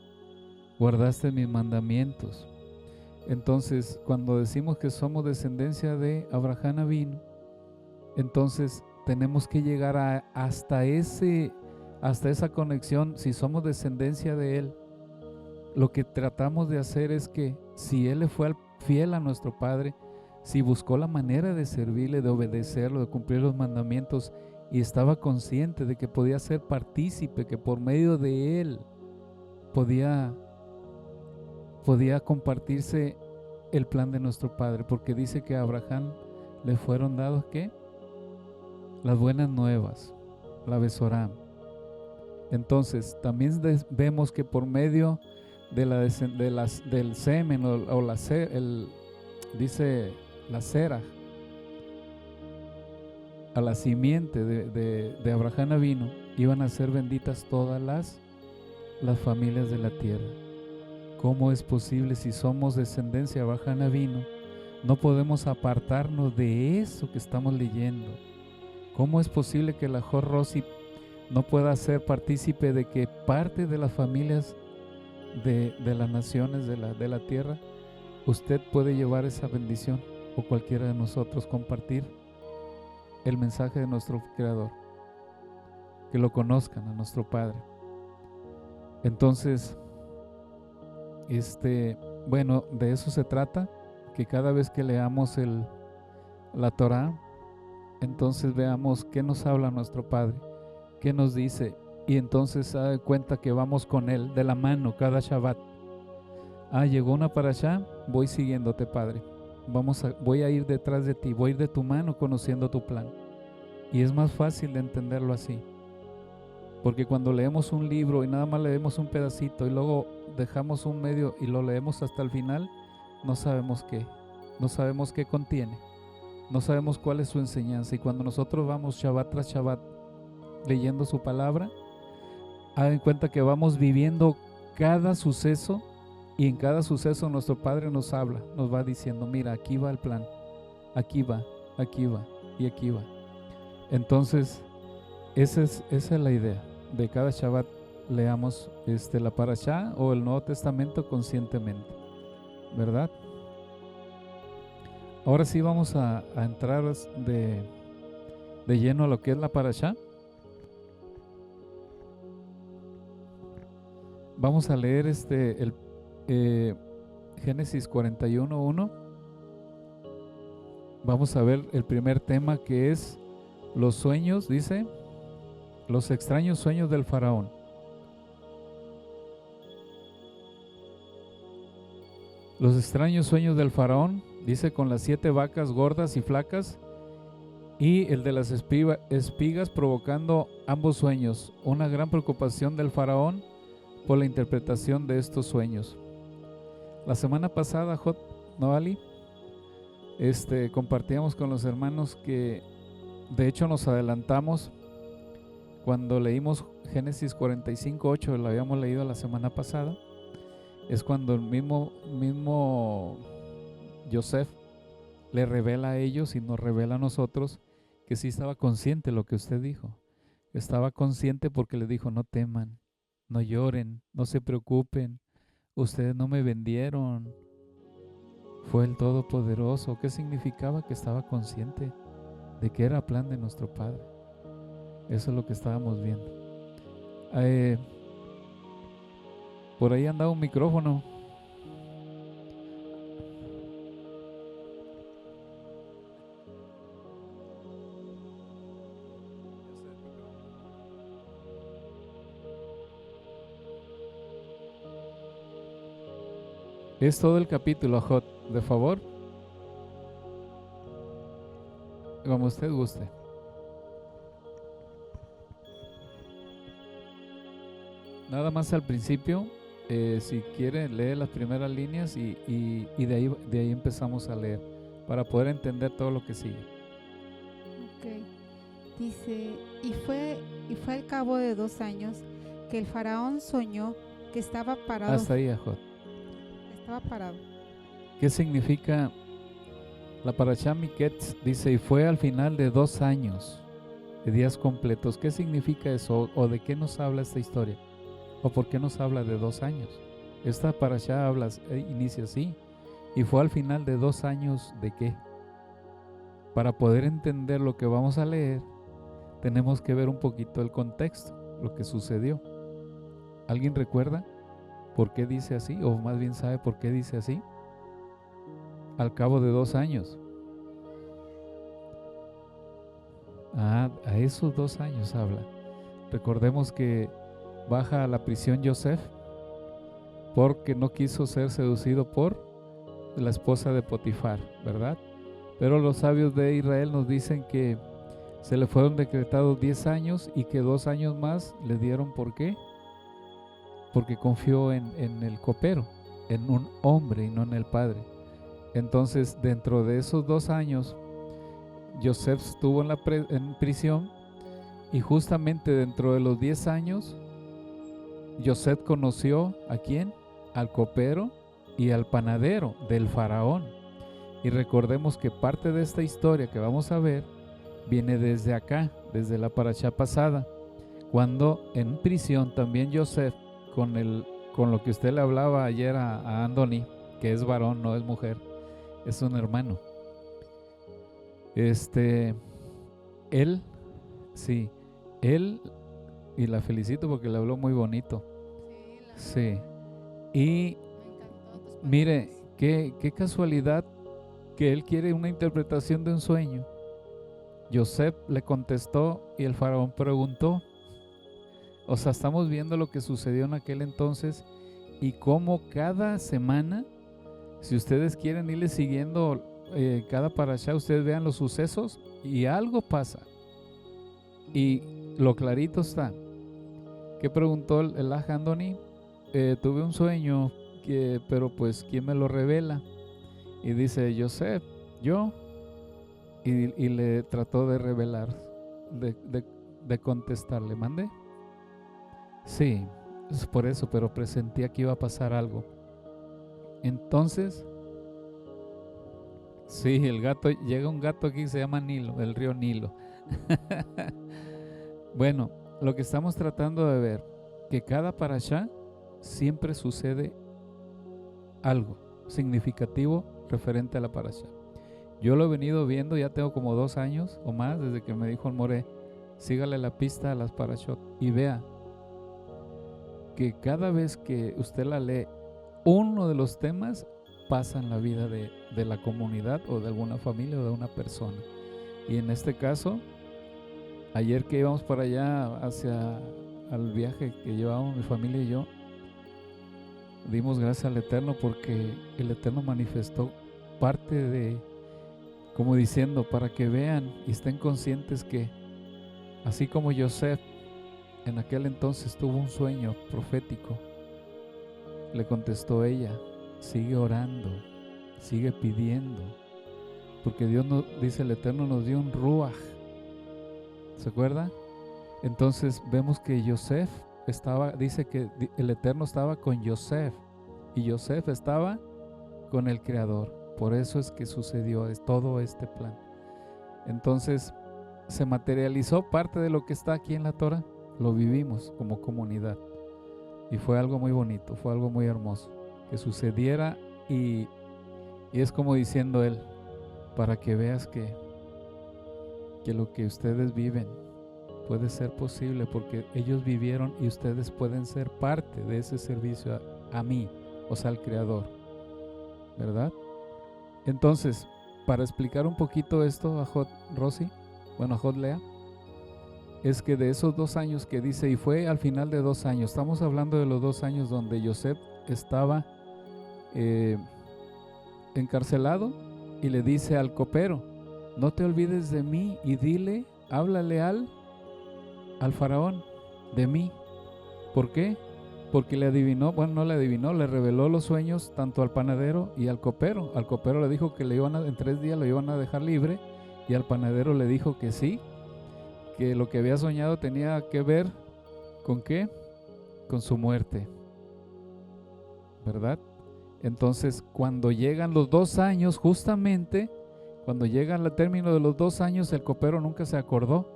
Guardaste mis mandamientos. Entonces, cuando decimos que somos descendencia de Abraham Avinu, entonces tenemos que llegar hasta esa conexión. Si somos descendencia de él, lo que tratamos de hacer es que si él le fue fiel a nuestro Padre, si buscó la manera de servirle, de obedecerlo, de cumplir los mandamientos, y estaba consciente de que podía ser partícipe, que por medio de él podía compartirse el plan de nuestro Padre, porque dice que a Abraham le fueron dados ¿qué? Las buenas nuevas, la Besorá. Entonces también vemos que por medio del semen dice la cera, a la simiente de Abraham Avinu iban a ser benditas todas las familias de la tierra. ¿Cómo es posible si somos descendencia de Abraham Avinu? No podemos apartarnos de eso que estamos leyendo. ¿Cómo es posible que la Jor Rossi no pueda ser partícipe de que parte de las familias de las naciones de la tierra, usted puede llevar esa bendición, o cualquiera de nosotros compartir el mensaje de nuestro Creador, que lo conozcan a nuestro Padre? Entonces, bueno, de eso se trata, que cada vez que leamos la Torah, entonces veamos qué nos habla nuestro Padre, qué nos dice, y entonces se da cuenta que vamos con Él de la mano cada Shabbat. Llegó una parashá, voy siguiéndote, Padre. Voy a ir detrás de ti, voy a ir de tu mano conociendo tu plan. Y es más fácil de entenderlo así. Porque cuando leemos un libro y nada más leemos un pedacito y luego dejamos un medio y lo leemos hasta el final, no sabemos qué contiene, no sabemos cuál es su enseñanza. Y cuando nosotros vamos Shabbat tras Shabbat leyendo su palabra, hagan cuenta que vamos viviendo cada suceso, y en cada suceso nuestro Padre nos habla, nos va diciendo, mira, aquí va el plan, aquí va y aquí va. Entonces, esa es la idea. De cada Shabbat leamos la parashá o el Nuevo Testamento conscientemente, ¿verdad? Ahora sí vamos a entrar de lleno a lo que es la parashá. Vamos a leer Génesis 41:1. Vamos a ver el primer tema, que es los sueños, dice, los extraños sueños del faraón. Los extraños sueños del faraón, dice, con las 7 vacas gordas y flacas, y el de las espigas provocando ambos sueños. Una gran preocupación del faraón por la interpretación de estos sueños. La semana pasada, Noali, compartíamos con los hermanos que de hecho nos adelantamos cuando leímos Génesis 45:8, lo habíamos leído la semana pasada. Es cuando el mismo Yosef le revela a ellos y nos revela a nosotros que sí estaba consciente de lo que usted dijo. Estaba consciente porque le dijo: no teman, no lloren, no se preocupen, ustedes no me vendieron, fue el Todopoderoso. ¿Qué significaba? Que estaba consciente de que era plan de nuestro Padre. Eso es lo que estábamos viendo. Por ahí andaba un micrófono. Es todo el capítulo, Jot, de favor, como usted guste. Nada más al principio, si quiere, lee las primeras líneas y de ahí empezamos a leer para poder entender todo lo que sigue. Ok. Dice, y fue al cabo de 2 años que el faraón soñó que estaba parado. Hasta ahí, Jot. Estaba parado. ¿Qué significa la parashá Miketz? Dice, y fue al final de 2 años, de días completos. ¿Qué significa eso? ¿O de qué nos habla esta historia? ¿O por qué nos habla de 2 años? Esta parashá inicia así. Y fue al final de 2 años, ¿de qué? Para poder entender lo que vamos a leer, tenemos que ver un poquito el contexto, lo que sucedió. ¿Alguien recuerda por qué dice así? O más bien sabe por qué dice así. Al cabo de 2 años. A esos 2 años habla. Recordemos que baja a la prisión Yosef porque no quiso ser seducido por la esposa de Potifar, ¿verdad? Pero los sabios de Israel nos dicen que se le fueron decretados 10 años y que 2 años más le dieron. ¿Por qué? Porque confió en el copero, en un hombre y no en el padre. Entonces, dentro de esos 2 años, Yosef estuvo en prisión, y justamente dentro de los 10 años, Yosef conoció ¿a quién? Al copero y al panadero del faraón. Y recordemos que parte de esta historia que vamos a ver viene desde acá, desde la parashá pasada, cuando en prisión también Yosef, con lo que usted le hablaba ayer a Anthony, que es varón, no es mujer, es un hermano. Él, y la felicito porque le habló muy bonito. Sí. Y mire, qué casualidad que él quiere una interpretación de un sueño. Yosef le contestó y el faraón preguntó. O sea, estamos viendo lo que sucedió en aquel entonces y cómo cada semana, si ustedes quieren irle siguiendo cada parashá, ustedes vean los sucesos y algo pasa. Y lo clarito está. ¿Qué preguntó el Aj Andoni? Tuve un sueño, pero pues ¿quién me lo revela? Y dice Yosef, yo. Y le trató de revelar, de contestarle. ¿Mande? Sí, es por eso, pero presentía que iba a pasar algo. Entonces, sí, llega un gato aquí, se llama Nilo, el río Nilo. Bueno, lo que estamos tratando de ver, que cada parashá siempre sucede algo significativo referente a la parashá. Yo lo he venido viendo, ya tengo como 2 años o más desde que me dijo el More, sígale la pista a las Parashot y vea que cada vez que usted la lee, uno de los temas pasa en la vida de la comunidad o de alguna familia o de una persona. Y en este caso, ayer que íbamos para allá hacia al viaje que llevábamos mi familia y yo, dimos gracias al Eterno porque el Eterno manifestó parte de, como diciendo, para que vean y estén conscientes que así como Yosef en aquel entonces tuvo un sueño profético, le contestó ella, sigue orando, sigue pidiendo, porque Dios nos, dice el Eterno, nos dio un ruaj. ¿Se acuerda? Entonces vemos que Yosef estaba, dice que el Eterno estaba con Yosef y Yosef estaba con el Creador. Por eso es que sucedió todo este plan. Entonces se materializó parte de lo que está aquí en la Torah, lo vivimos como comunidad y fue algo muy bonito, fue algo muy hermoso que sucediera y es como diciendo él, para que veas que lo que ustedes viven puede ser posible porque ellos vivieron y ustedes pueden ser parte de ese servicio a mí, o sea, al Creador, ¿verdad? Entonces, para explicar un poquito esto a Jod Rosy, bueno, a Jod Lea, es que de esos 2 años que dice, y fue al final de 2 años, estamos hablando de los 2 años donde Yosef estaba encarcelado y le dice al copero, no te olvides de mí y dile, háblale al faraón de mí. ¿Por qué? Porque le adivinó, bueno, no le adivinó, le reveló los sueños tanto al panadero y al copero. Al copero le dijo que en 3 días lo iban a dejar libre y al panadero le dijo que sí, que lo que había soñado tenía que ver ¿con qué? Con su muerte, ¿verdad? Entonces, cuando llegan los 2 años, justamente, cuando llegan al término de los 2 años, el copero nunca se acordó,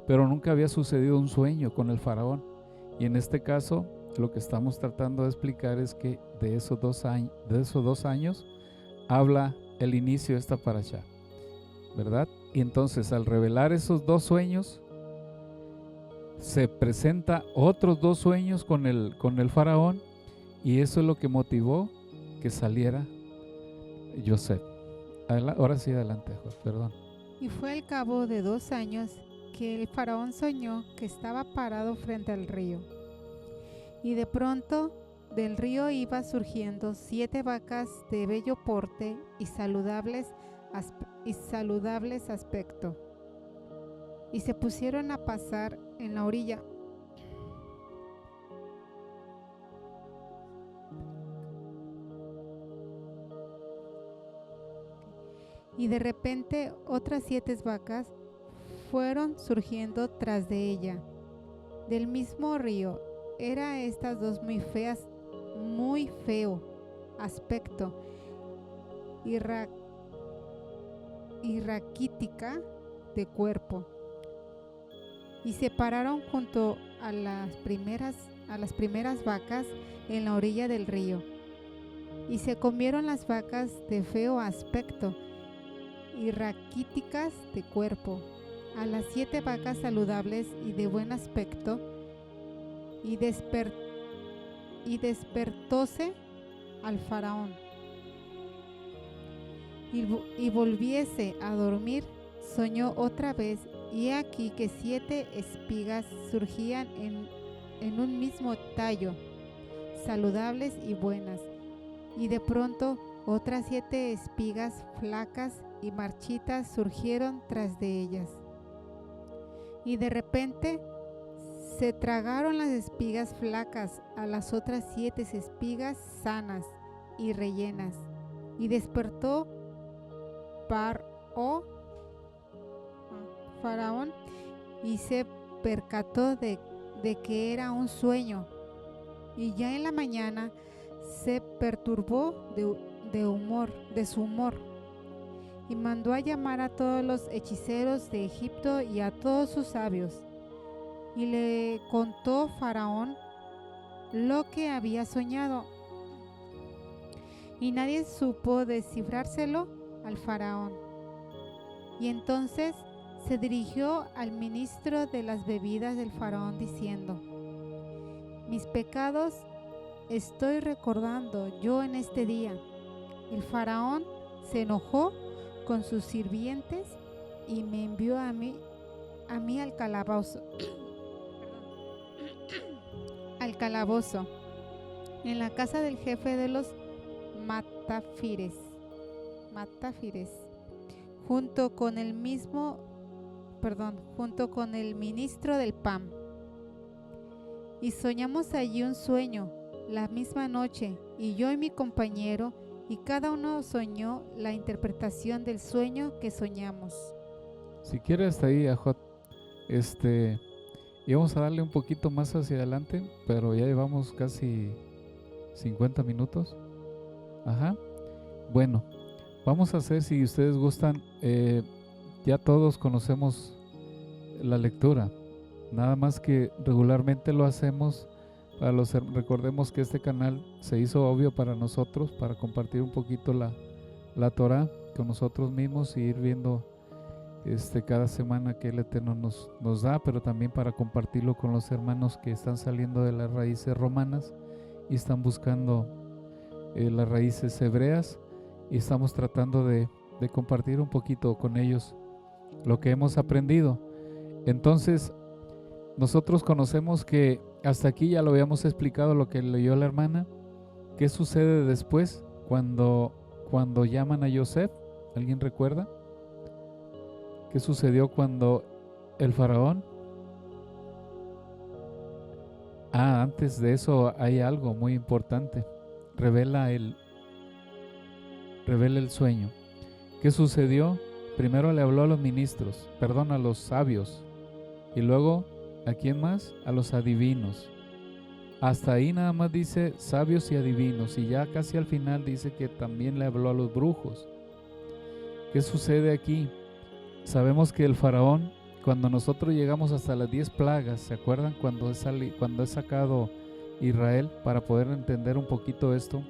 pero nunca había sucedido un sueño con el faraón. Y en este caso, lo que estamos tratando de explicar es que de esos 2 años habla el inicio de esta parashá, ¿verdad? Y entonces, al revelar esos 2 sueños, se presenta otros 2 sueños con el faraón, y eso es lo que motivó que saliera Yosef. Ahora sí, adelante, perdón. Y fue al cabo de 2 años que el faraón soñó que estaba parado frente al río. Y de pronto del río iba surgiendo 7 vacas de bello porte y saludables aspecto. Y se pusieron a pasar en la orilla. Y de repente otras 7 vacas fueron surgiendo tras de ella, del mismo río. Era estas 2 muy feas, muy feo aspecto, y raquítica de cuerpo. Y se pararon junto a las primeras vacas en la orilla del río. Y se comieron las vacas de feo aspecto y raquíticas de cuerpo, a las 7 vacas saludables y de buen aspecto, y despertóse al faraón, y volviese a dormir, soñó otra vez, y aquí que 7 espigas surgían en un mismo tallo, saludables y buenas, y de pronto otras 7 espigas flacas y marchitas surgieron tras de ellas. Y de repente se tragaron las espigas flacas a las otras 7 espigas sanas y rellenas. Y despertó Faraón y se percató de que era un sueño. Y ya en la mañana se perturbó de su humor. Y mandó a llamar a todos los hechiceros de Egipto y a todos sus sabios. Y le contó Faraón lo que había soñado. Y nadie supo descifrárselo al Faraón. Y entonces se dirigió al ministro de las bebidas del faraón diciendo: mis pecados estoy recordando yo en este día. El faraón se enojó con sus sirvientes y me envió a mí al calabozo. al calabozo, en la casa del jefe de los matafires, junto con el ministro del pan. Y soñamos allí un sueño la misma noche, y yo y mi compañero, y cada uno soñó la interpretación del sueño que soñamos. Si quieres hasta ahí, Ajot, íbamos a darle un poquito más hacia adelante, pero ya llevamos casi 50 minutos. Ajá. Bueno, vamos a hacer, si ustedes gustan, ya todos conocemos la lectura, nada más que regularmente lo hacemos para recordemos que este canal se hizo obvio para nosotros, para compartir un poquito la Torah con nosotros mismos y ir viendo cada semana que el Eterno nos da, pero también para compartirlo con los hermanos que están saliendo de las raíces romanas y están buscando las raíces hebreas, y estamos tratando de compartir un poquito con ellos lo que hemos aprendido. Entonces, nosotros conocemos que hasta aquí ya lo habíamos explicado, lo que leyó la hermana. ¿Qué sucede después cuando llaman a Yosef? ¿Alguien recuerda? ¿Qué sucedió cuando el faraón? Antes de eso hay algo muy importante. Revela el sueño. ¿Qué sucedió? Primero le habló a los ministros, a los sabios, y luego, ¿a quién más? A los adivinos. Hasta ahí nada más dice sabios y adivinos, y ya casi al final dice que también le habló a los brujos. ¿Qué sucede aquí? Sabemos que el faraón, cuando nosotros llegamos hasta las 10 plagas, ¿se acuerdan? Cuando es sacado Israel, para poder entender un poquito esto.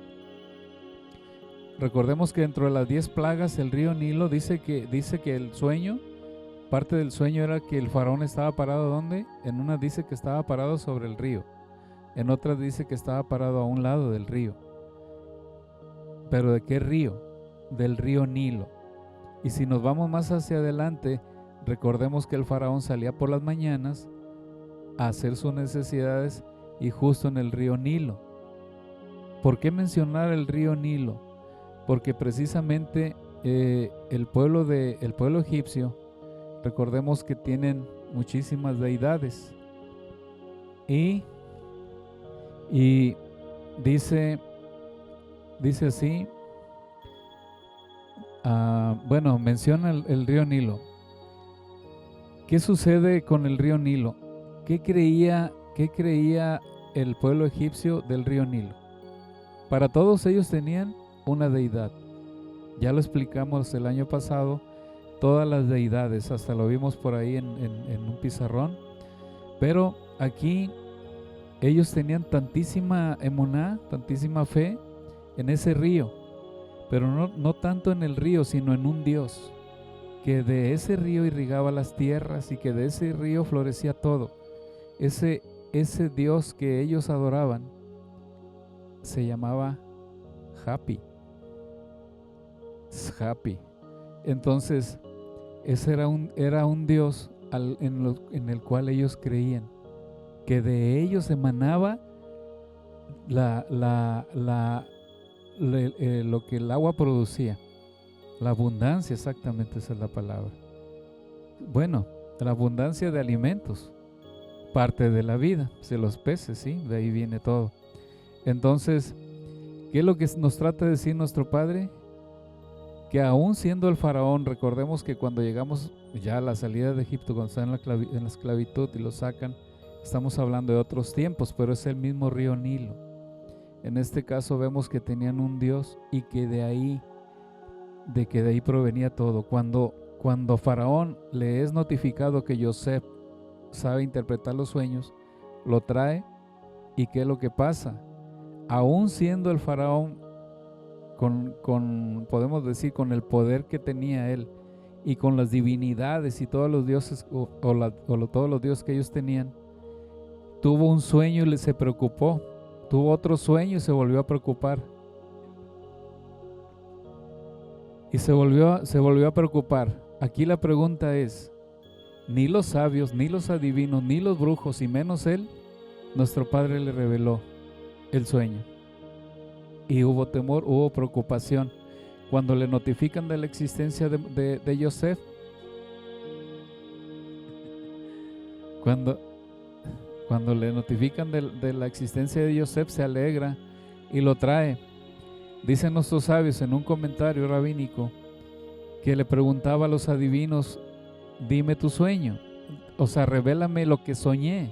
Recordemos que dentro de las 10 plagas, el río Nilo dice que el sueño, parte del sueño era que el faraón estaba parado, ¿dónde? En una dice que estaba parado sobre el río, en otra dice que estaba parado a un lado del río. ¿Pero de qué río? Del río Nilo. Y si nos vamos más hacia adelante, recordemos que el faraón salía por las mañanas a hacer sus necesidades, y justo en el río Nilo. ¿Por qué mencionar el río Nilo? Porque precisamente el pueblo egipcio, recordemos que tienen muchísimas deidades, y dice así, menciona el río Nilo. ¿Qué sucede con el río Nilo? ¿Qué creía el pueblo egipcio del río Nilo? Para todos ellos tenían una deidad. Ya lo explicamos el año pasado, todas las deidades, hasta lo vimos por ahí en un pizarrón. Pero aquí ellos tenían tantísima emuná, tantísima fe en ese río, pero no tanto en el río, sino en un Dios, que de ese río irrigaba las tierras y que de ese río florecía todo. Ese Dios que ellos adoraban se llamaba Hapi. Entonces, ese era un Dios en el cual ellos creían, que de ellos emanaba lo que el agua producía, la abundancia, exactamente esa es la palabra. Bueno, la abundancia de alimentos, parte de la vida, de los peces, ¿sí? De ahí viene todo. Entonces, ¿qué es lo que nos trata de decir nuestro Padre? Que aún siendo el faraón, recordemos que cuando llegamos ya a la salida de Egipto, cuando están en la esclavitud y lo sacan, estamos hablando de otros tiempos, pero es el mismo río Nilo. En este caso vemos que tenían un Dios y que de ahí provenía todo. Cuando Faraón le es notificado que Yosef sabe interpretar los sueños, lo trae, y ¿qué es lo que pasa? Aún siendo el faraón, podemos decir, con el poder que tenía él y con las divinidades y todos los dioses todos los dioses que ellos tenían, tuvo un sueño y se preocupó, tuvo otro sueño y se volvió a preocupar. Y se volvió a preocupar. Aquí la pregunta es, ni los sabios, ni los adivinos, ni los brujos, y menos él, nuestro Padre le reveló el sueño. Y hubo temor, hubo preocupación. Cuando le notifican de la existencia de Yosef, cuando le notifican de la existencia de Yosef, se alegra y lo trae. Dicen nuestros sabios en un comentario rabínico que le preguntaba a los adivinos, dime tu sueño, o sea, revélame lo que soñé,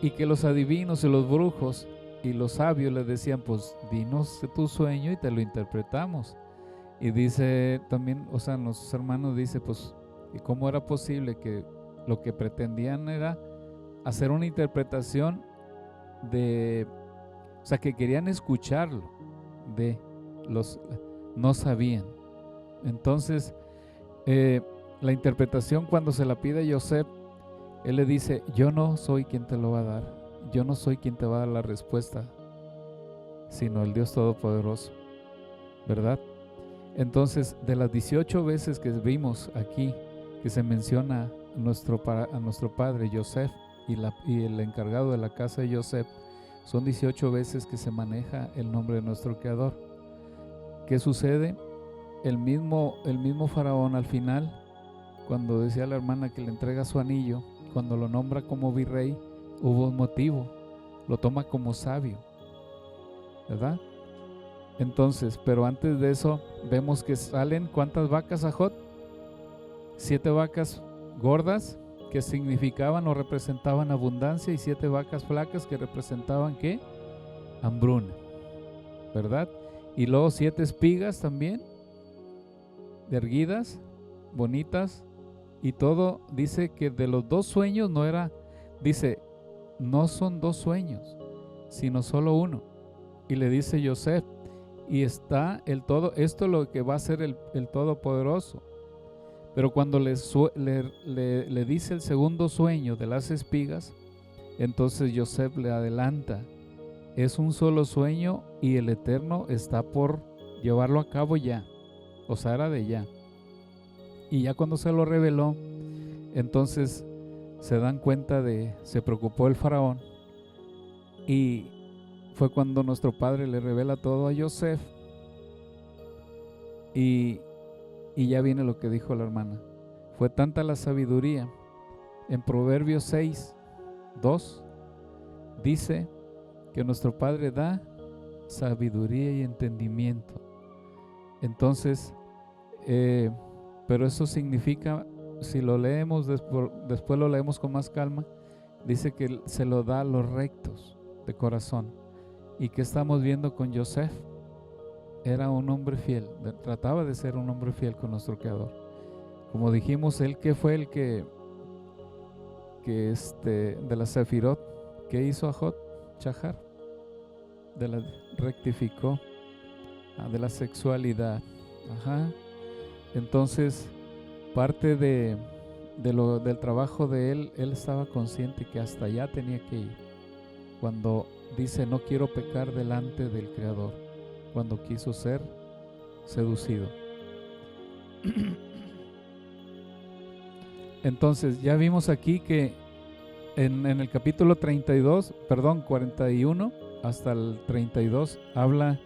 y que los adivinos y los brujos y los sabios le decían, pues dinos tu sueño y te lo interpretamos. Y dice también, o sea, nuestros hermanos dice, pues, ¿y cómo era posible que lo que pretendían era hacer una interpretación o sea, que querían escucharlo, no sabían? Entonces, la interpretación, cuando se la pide a Yosef, él le dice, yo no soy quien te lo va a dar, yo no soy quien te va a dar la respuesta, sino el Dios Todopoderoso, ¿verdad? Entonces, de las 18 veces que vimos aquí, que se menciona a nuestro padre Yosef y el encargado de la casa de Yosef, son 18 veces que se maneja el nombre de nuestro Creador. ¿Qué sucede? El mismo faraón al final, cuando decía a la hermana que le entrega su anillo, cuando lo nombra como virrey, hubo un motivo, lo toma como sabio, ¿verdad? Entonces, pero antes de eso, vemos que salen, ¿cuántas vacas, Ajot? 7 vacas gordas, que significaban o representaban abundancia, y 7 vacas flacas que representaban, ¿qué? Hambruna, ¿verdad? Y luego 7 espigas también, erguidas, bonitas, y todo. Dice que de los 2 sueños no era, dice, no son 2 sueños, sino solo uno. Y le dice Yosef, y está el todo, esto es lo que va a ser el Todopoderoso. Pero cuando le dice el segundo sueño de las espigas, entonces Yosef le adelanta, es un solo sueño y el Eterno está por llevarlo a cabo ya, o sea, era de ya. Y ya cuando se lo reveló, entonces se dan cuenta se preocupó el faraón, y fue cuando nuestro Padre le revela todo a Yosef. Y ya viene lo que dijo la hermana. Fue tanta la sabiduría. En Proverbios 6:2 dice que nuestro Padre da sabiduría y entendimiento. Entonces, pero eso significa, si lo leemos, después lo leemos con más calma, dice que se lo da a los rectos de corazón. ¿Y qué estamos viendo con Yosef? Era un hombre fiel, trataba de ser un hombre fiel con nuestro Creador. Como dijimos, él que fue el que de la Sefirot, ¿qué hizo Ajot? Chahar, rectificó, de la sexualidad. Entonces, parte del trabajo de él estaba consciente que hasta allá tenía que ir. Cuando dice, no quiero pecar delante del Creador, cuando quiso ser seducido. Entonces, ya vimos aquí que en el capítulo 41 hasta el 32 habla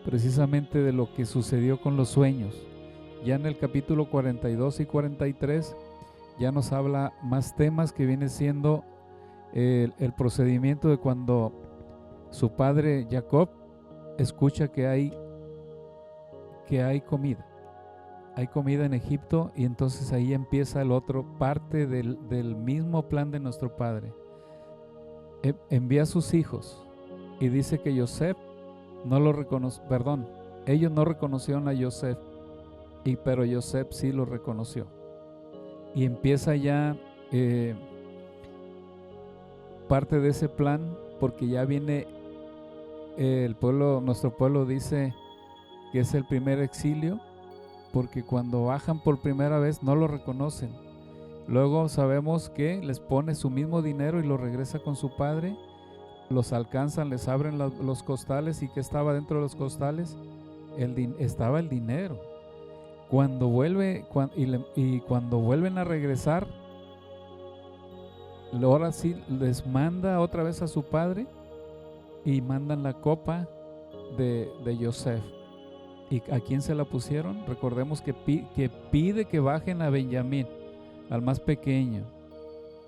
precisamente de lo que sucedió con los sueños. Ya en el capítulo 42 y 43 ya nos habla más temas, que viene siendo el procedimiento de cuando su padre Jacob escucha que hay comida. Hay comida en Egipto, y entonces ahí empieza el otro parte del mismo plan de nuestro Padre. Envía a sus hijos, y dice que Yosef no lo reconoció, ellos no reconocieron a Yosef, pero Yosef sí lo reconoció. Y empieza ya parte de ese plan, porque ya viene el pueblo, nuestro pueblo dice que es el primer exilio, porque cuando bajan por primera vez no lo reconocen. Luego sabemos que les pone su mismo dinero y lo regresa con su padre. Los alcanzan, les abren los costales. ¿Y qué estaba dentro de los costales? Estaba el dinero. Cuando cuando vuelven a regresar, ahora sí les manda otra vez a su padre y mandan la copa de Yosef. ¿Y a quién se la pusieron? Recordemos que pide que bajen a Benjamín, al más pequeño.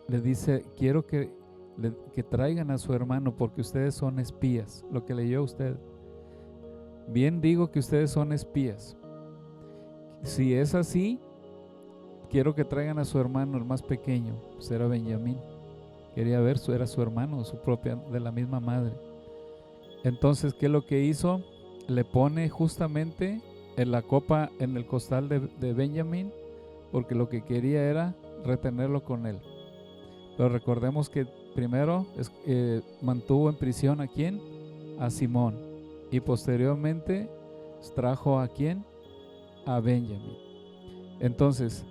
Le dice, quiero que traigan a su hermano porque ustedes son espías. Lo que leyó usted. Bien digo que ustedes son espías. Si es así, quiero que traigan a su hermano, el más pequeño. Pues era Benjamín. Quería ver, era su hermano, su propia, de la misma madre. Entonces, ¿qué es lo que hizo? Le pone justamente en la copa en el costal de Benjamín, porque lo que quería era retenerlo con él. Pero recordemos que primero mantuvo en prisión ¿a quién? A Simón. Y posteriormente trajo ¿a quién? A Benjamín. Entonces,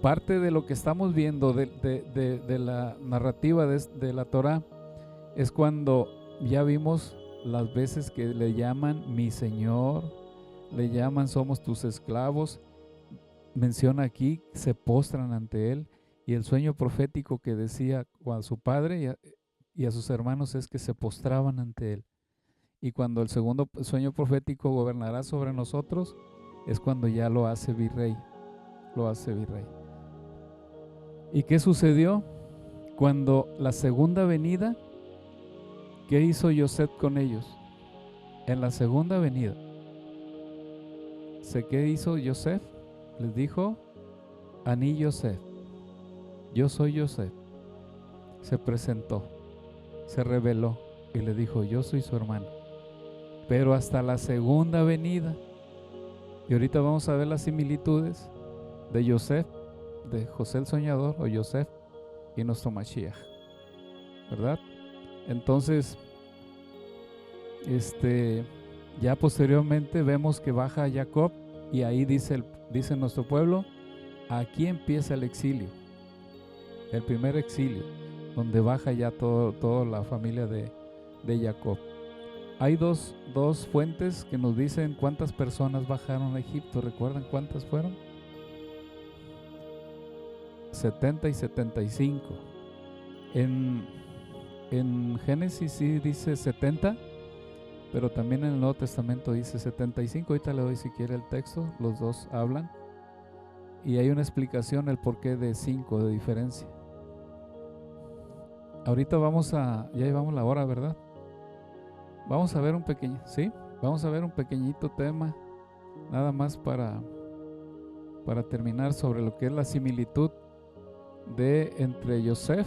parte de lo que estamos viendo de la narrativa de la Torá es cuando ya vimos las veces que le llaman mi Señor, le llaman somos tus esclavos. Menciona aquí, se postran ante él, y el sueño profético que decía a su padre y a sus hermanos es que se postraban ante él. Y cuando el segundo sueño profético gobernará sobre nosotros, es cuando ya lo hace virrey, ¿Y qué sucedió? Cuando la segunda venida, ¿qué hizo Yosef con ellos? En la segunda venida, ¿qué hizo Yosef? Les dijo, Aní Yosef, yo soy Yosef. Se presentó, se reveló y le dijo, yo soy su hermano. Pero hasta la segunda venida, y ahorita vamos a ver las similitudes de Yosef, de José el Soñador o Yosef y nuestro Mashiach, ¿verdad? Entonces, ya posteriormente vemos que baja Jacob y ahí dice nuestro pueblo, aquí empieza el exilio, el primer exilio, donde baja ya toda la familia de Jacob. Hay dos fuentes que nos dicen cuántas personas bajaron a Egipto. ¿Recuerdan cuántas fueron? 70 y 75. En Génesis sí dice 70, pero también en el Nuevo Testamento dice 75. Ahorita le doy si quiere el texto, los dos hablan. Y hay una explicación el porqué de 5 de diferencia. Ahorita ya llevamos la hora, ¿verdad? Vamos a ver Vamos a ver un pequeñito tema, nada más para terminar sobre lo que es la similitud entre Yosef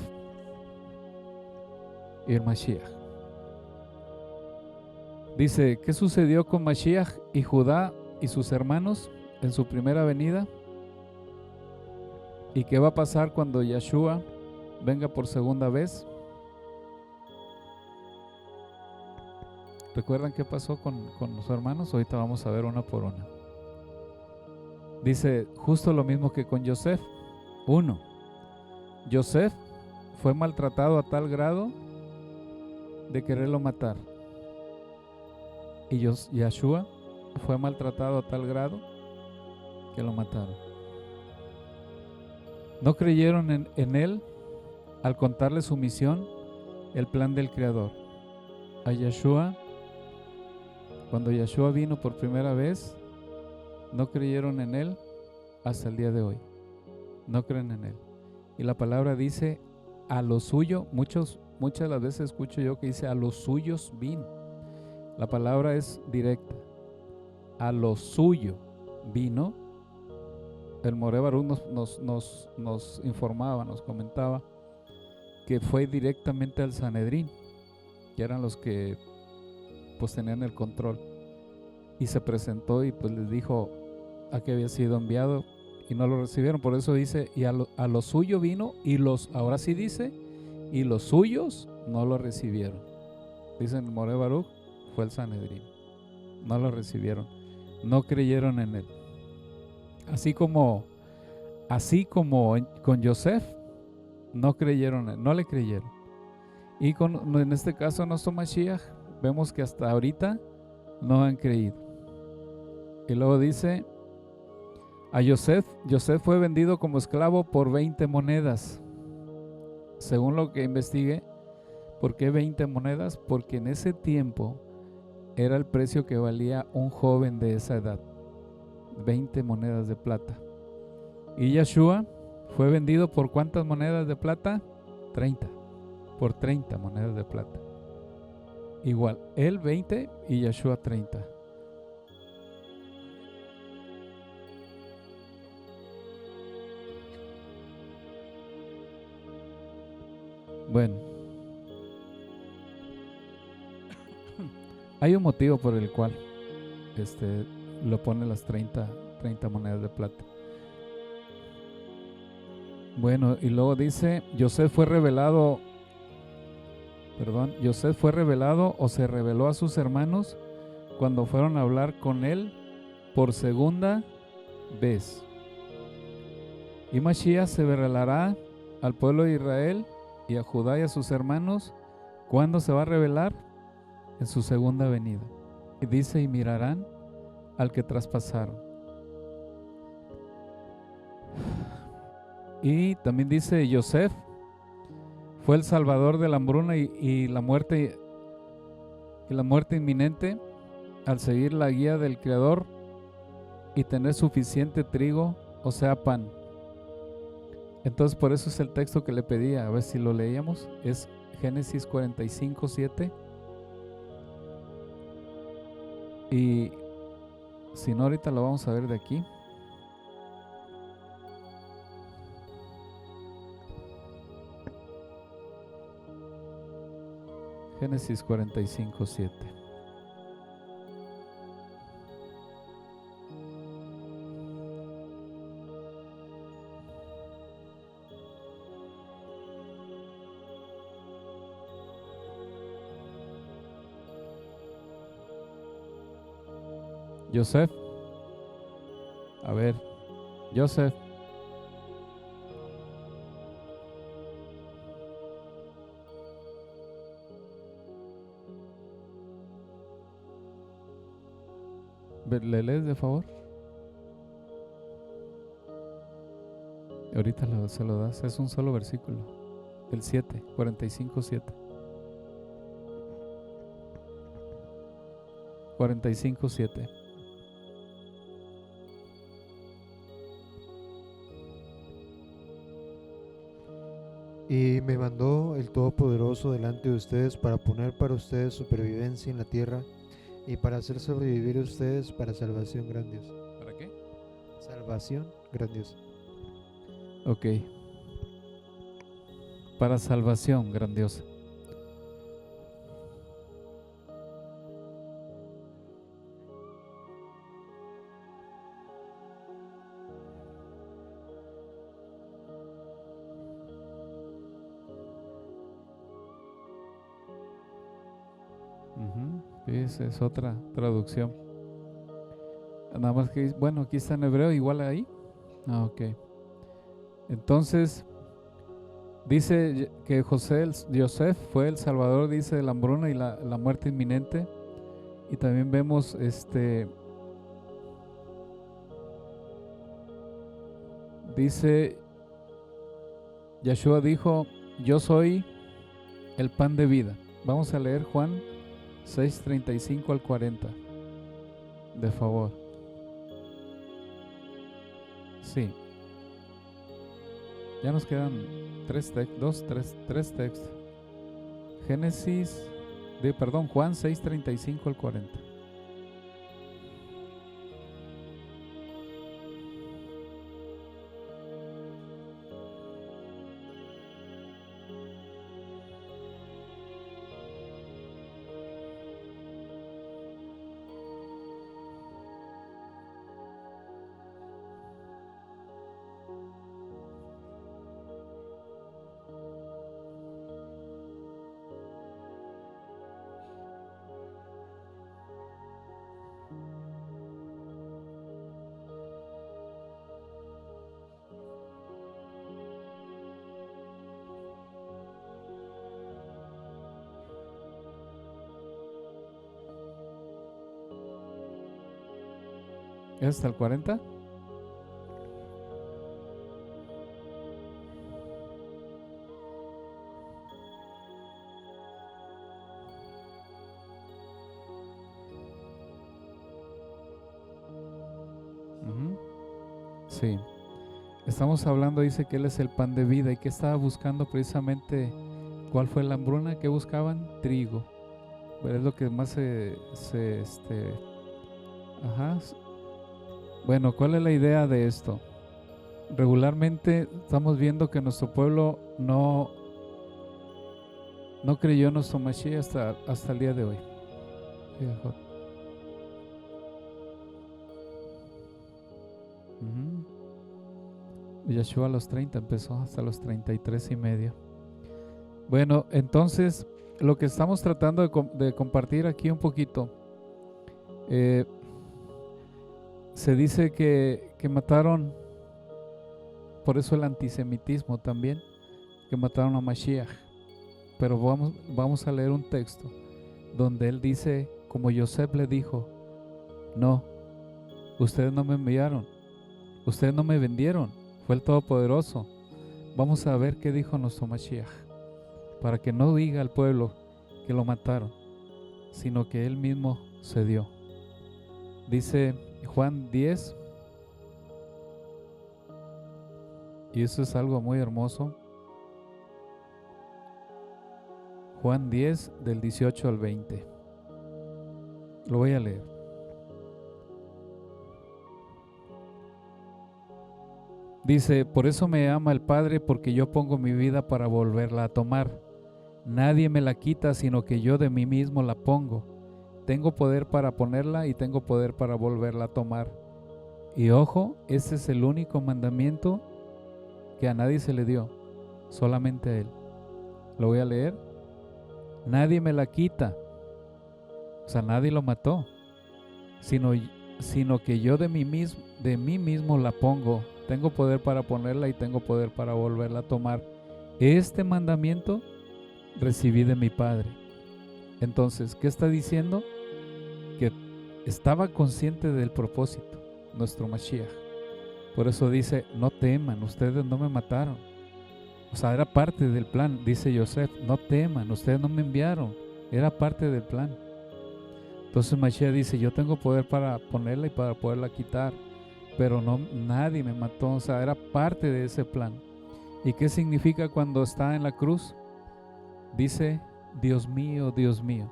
y el Mashiach. Dice, ¿qué sucedió con Mashiach y Judá y sus hermanos en su primera venida? ¿Y qué va a pasar cuando Yeshua venga por segunda vez? ¿Recuerdan qué pasó con los hermanos? Ahorita vamos a ver una por una. Dice, justo lo mismo que con Yosef. 1. Yosef fue maltratado a tal grado de quererlo matar. Y Yeshua fue maltratado a tal grado que lo mataron. No creyeron en él al contarle su misión, el plan del Creador. A Yeshua, cuando Yeshua vino por primera vez, no creyeron en él hasta el día de hoy. No creen en él. Y la palabra dice, a lo suyo, muchas de las veces escucho yo que dice, a los suyos vino. La palabra es directa. A lo suyo vino. El Moré Baruch nos informaba, nos comentaba que fue directamente al Sanedrín, que eran los que pues tenían el control, y se presentó y pues les dijo a qué había sido enviado y no lo recibieron. Por eso dice, y a lo suyo vino ahora sí dice, y los suyos no lo recibieron. Dice el Moré Baruch, fue el Sanedrín, no lo recibieron, no creyeron en él. Así como con Yosef, no creyeron, no le creyeron. Y en este caso, nuestro Mashiach, vemos que hasta ahorita no han creído. Y luego dice, a Yosef fue vendido como esclavo por 20 monedas. Según lo que investigué, ¿por qué 20 monedas? Porque en ese tiempo era el precio que valía un joven de esa edad, 20 monedas de plata. Y Yeshua fue vendido por ¿cuántas monedas de plata? 30, por 30 monedas de plata. Igual, él 20 y Yeshua 30. Bueno, hay un motivo por el cual lo pone las 30 monedas de plata. Bueno, y luego dice, Yosef fue revelado o se reveló a sus hermanos cuando fueron a hablar con él por segunda vez. Y Mashiach se revelará al pueblo de Israel y a Judá y a sus hermanos. ¿Cuándo se va a revelar? En su segunda venida. Y dice, y mirarán al que traspasaron. Y también dice, Yosef fue el salvador de la hambruna y la muerte inminente al seguir la guía del Creador y tener suficiente trigo, o sea, pan. Entonces, por eso es el texto que le pedía, a ver si lo leíamos. Es Génesis 45:7. Y si no, ahorita lo vamos a ver de aquí. Génesis 45:7. Yosef. A ver, Yosef. ¿Le lees de favor? Ahorita se lo das, es un solo versículo. El 7, 45:7. 45:7. Y me mandó el Todopoderoso delante de ustedes para poner para ustedes supervivencia en la tierra y para hacer sobrevivir a ustedes para salvación grandiosa. ¿Para qué? Salvación grandiosa. Ok. Para salvación grandiosa. Sí, esa es otra traducción. Nada más que, bueno, aquí está en hebreo, igual ahí. Ok. Entonces, dice que Yosef fue el salvador, dice, de la hambruna y la muerte inminente. Y también vemos dice, Yeshua dijo, yo soy el pan de vida. Vamos a leer Juan 6:35 al 40. De favor. Sí. Ya nos quedan tres textos. Juan 6:35 al 40. ¿Es hasta el 40? Ujú. Sí. Estamos hablando, dice que Él es el pan de vida y que estaba buscando precisamente, ¿cuál fue la hambruna que buscaban? Trigo. Pero es lo que más ajá. Bueno, ¿cuál es la idea de esto? Regularmente estamos viendo que nuestro pueblo no creyó en nuestro Mashiach hasta el día de hoy. Yeshua a los 30 empezó, hasta los 33 y medio. Bueno, entonces lo que estamos tratando de compartir aquí un poquito, se dice que mataron, por eso el antisemitismo también, que mataron a Mashiach. Pero vamos a leer un texto donde él dice, como Yosef le dijo, no, ustedes no me enviaron, ustedes no me vendieron, fue el Todopoderoso. Vamos a ver qué dijo nuestro Mashiach, para que no diga al pueblo que lo mataron, sino que él mismo se dio. Dice Juan 10, y eso es algo muy hermoso. Juan 10, del 18 al 20. Lo voy a leer. Dice, por eso me ama el Padre, porque yo pongo mi vida para volverla a tomar. Nadie me la quita, sino que yo de mí mismo la pongo. Tengo poder para ponerla y tengo poder para volverla a tomar. Y ojo, este es el único mandamiento que a nadie se le dio, solamente a Él. Lo voy a leer. Nadie me la quita, o sea, nadie lo mató, sino que yo de mí mismo la pongo. Tengo poder para ponerla y tengo poder para volverla a tomar. Este mandamiento recibí de mi Padre. Entonces, ¿qué está diciendo? Que estaba consciente del propósito, nuestro Mashiach. Por eso dice, no teman, ustedes no me mataron. O sea, era parte del plan, dice Yosef, no teman, ustedes no me enviaron, era parte del plan. Entonces Mashiach dice, yo tengo poder para ponerla y para poderla quitar, pero nadie me mató, o sea, era parte de ese plan. ¿Y qué significa cuando está en la cruz? Dice, Dios mío, Dios mío.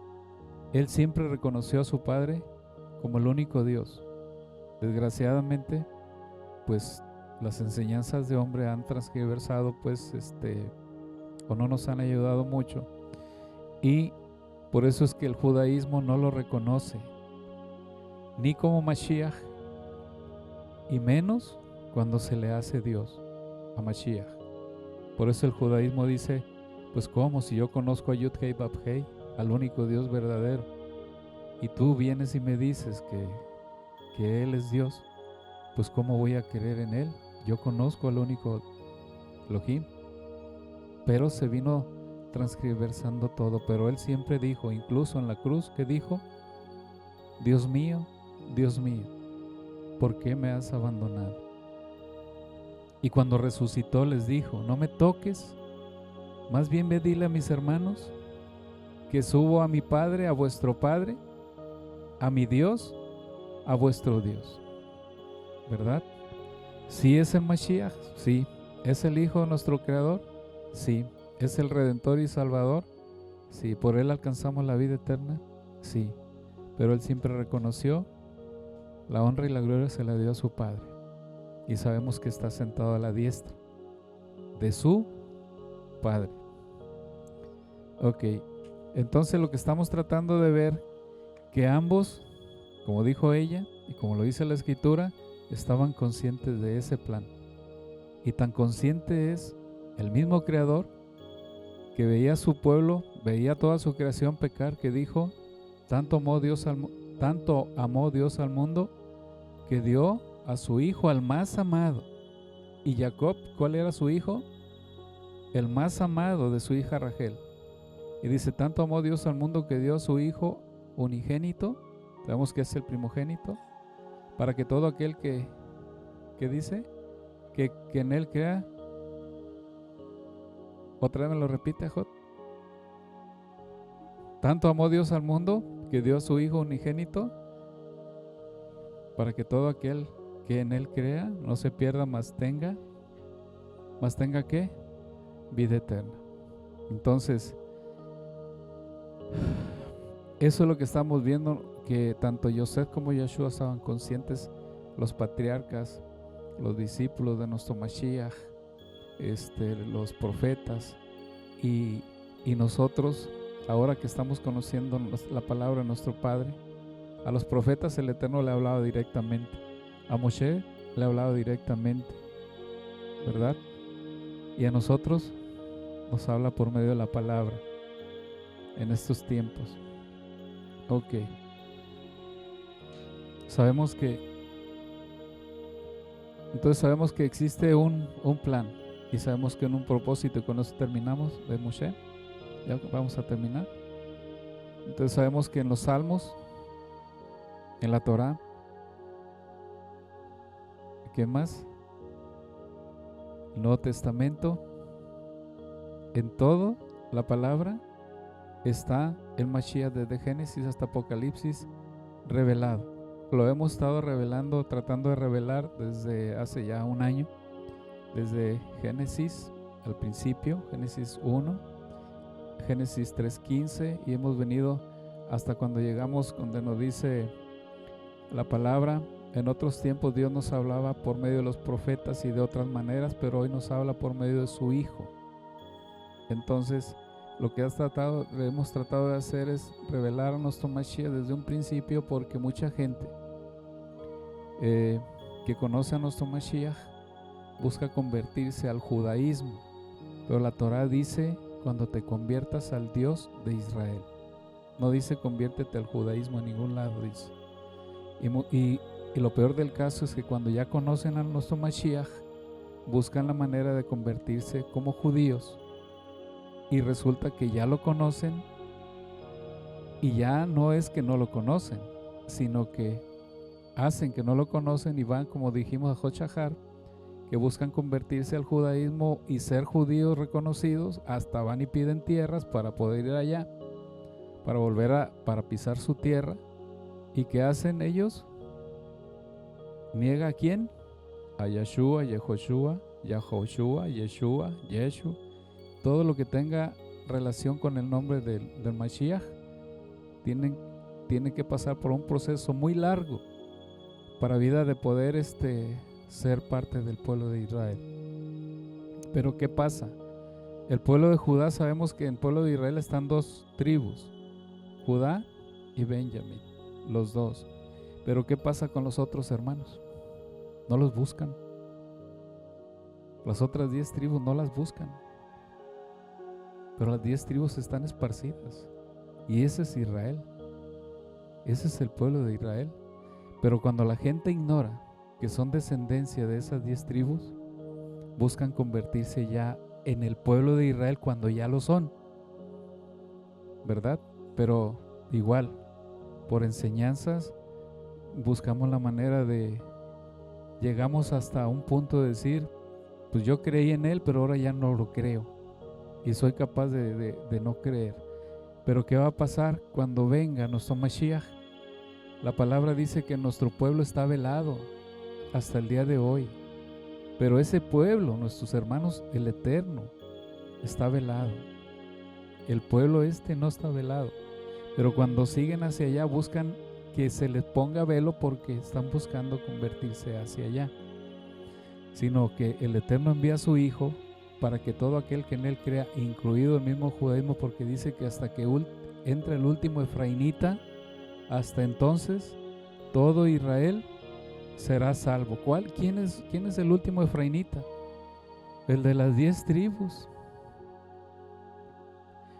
Él siempre reconoció a su Padre como el único Dios. Desgraciadamente, pues las enseñanzas de hombre han transgiversado, pues, o no nos han ayudado mucho. Y por eso es que el judaísmo no lo reconoce, ni como Mashiach, y menos cuando se le hace Dios a Mashiach. Por eso el judaísmo dice, pues ¿cómo? Si yo conozco a Yud-Hei Bab-Hei, al único Dios verdadero, y tú vienes y me dices que Él es Dios, pues ¿cómo voy a creer en Él? Yo conozco al único Elohim. Pero se vino transgiversando todo, pero Él siempre dijo, incluso en la cruz, ¿qué dijo? Dios mío, ¿por qué me has abandonado? Y cuando resucitó les dijo, no me toques, más bien ve dile a mis hermanos que subo a mi Padre, a vuestro Padre, a mi Dios, a vuestro Dios. ¿Verdad? ¿Sí es el Mashiach? Sí. ¿Es el Hijo de nuestro Creador? Sí. ¿Es el Redentor y Salvador? Sí. ¿Por Él alcanzamos la vida eterna? Sí. Pero Él siempre reconoció la honra y la gloria se la dio a su Padre. Y sabemos que está sentado a la diestra de su Padre. Ok. Entonces lo que estamos tratando de ver, que ambos, como dijo ella y como lo dice la Escritura, estaban conscientes de ese plan. Y tan consciente es el mismo Creador que veía a su pueblo, veía toda su creación pecar, que dijo, tanto amó Dios al mundo que dio a su hijo al más amado. Y Jacob, ¿cuál era su hijo? El más amado de su hija Rachel. Y dice, tanto amó Dios al mundo que dio a su hijo unigénito, sabemos que es el primogénito, para que todo aquel que dice, que en él crea. Otra vez me lo repite, Jot. Tanto amó Dios al mundo que dio a su Hijo unigénito, para que todo aquel que en él crea no se pierda, mas tenga ¿qué? Vida eterna. Entonces, eso es lo que estamos viendo, que tanto Yosef como Yeshua estaban conscientes, los patriarcas, los discípulos de nuestro Mashiach, los profetas, y nosotros, ahora que estamos conociendo la palabra de nuestro Padre. A los profetas el Eterno le ha hablado directamente, a Moshe le ha hablado directamente, ¿verdad? Y a nosotros nos habla por medio de la palabra en estos tiempos. Ok. Sabemos que existe un plan, y sabemos que en un propósito, y con eso terminamos de Moshe. Ya vamos a terminar. Entonces sabemos que en los Salmos, en la Torá, ¿qué más? El Nuevo Testamento, en todo la palabra está el Mashiach desde Génesis hasta Apocalipsis revelado. Lo hemos estado revelando, tratando de revelar desde hace ya un año, desde Génesis al principio, Génesis 1, Génesis 3:15, y hemos venido hasta cuando llegamos donde nos dice la palabra. En otros tiempos Dios nos hablaba por medio de los profetas y de otras maneras, pero hoy nos habla por medio de su Hijo. Entonces, lo que hemos tratado de hacer es revelar a nuestro Mashiach desde un principio, porque mucha gente que conoce a nuestro Mashiach busca convertirse al judaísmo, pero la Torah dice cuando te conviertas al Dios de Israel. No dice conviértete al judaísmo en ningún lado, dice. Y lo peor del caso es que cuando ya conocen a nuestro Mashiach, buscan la manera de convertirse como judíos, y resulta que ya lo conocen, y ya no es que no lo conocen, sino que hacen que no lo conocen y van, como dijimos, a Jochahar, que buscan convertirse al judaísmo y ser judíos reconocidos, hasta van y piden tierras para poder ir allá, para para pisar su tierra. ¿Y qué hacen ellos? ¿Niega a quién? A Yeshua, Yehoshua, Yeshua, todo lo que tenga relación con el nombre del Mashiach. Tienen que pasar por un proceso muy largo para vida de poder ser parte del pueblo de Israel. Pero ¿qué pasa? El pueblo de Judá, sabemos que en el pueblo de Israel están dos tribus, Judá y Benjamín, los dos. Pero ¿qué pasa con los otros hermanos? No los buscan. Las otras 10 tribus no las buscan. Pero las 10 tribus están esparcidas. Y ese es Israel. Ese es el pueblo de Israel. Pero cuando la gente ignora que son descendencia de esas 10 tribus, buscan convertirse ya en el pueblo de Israel cuando ya lo son, ¿verdad? Pero igual, por enseñanzas, buscamos la manera llegamos hasta un punto de decir, pues yo creí en él, pero ahora ya no lo creo, y soy capaz de no creer. Pero ¿qué va a pasar cuando venga nuestro Mashiach? La palabra dice que nuestro pueblo está velado hasta el día de hoy, pero ese pueblo, nuestros hermanos, el Eterno, está velado. El pueblo no está velado, pero cuando siguen hacia allá buscan que se les ponga velo, porque están buscando convertirse hacia allá, sino que el Eterno envía a su Hijo para que todo aquel que en él crea, incluido el mismo judaísmo, porque dice que hasta que entre el último efrainita, hasta entonces todo Israel será salvo. ¿Quién es el último efrainita? El de las 10 tribus.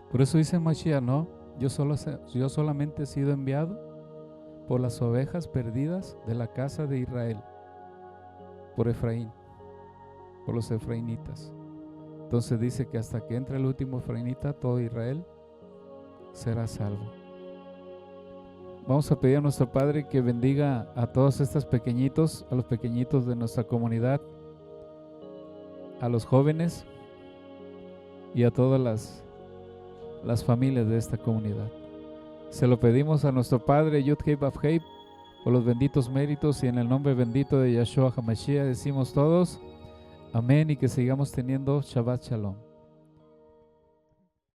Por eso dice Mashiach, no, yo solamente he sido enviado por las ovejas perdidas de la casa de Israel, por Efraín, por los efrainitas. Entonces dice que hasta que entre el último efrainita, todo Israel será salvo. Vamos a pedir a nuestro Padre que bendiga a todos estos pequeñitos, a los pequeñitos de nuestra comunidad, a los jóvenes y a todas las familias de esta comunidad. Se lo pedimos a nuestro Padre Yud-Hei Vav-Hei por los benditos méritos y en el nombre bendito de Yahshua HaMashiach decimos todos amén y que sigamos teniendo Shabbat Shalom.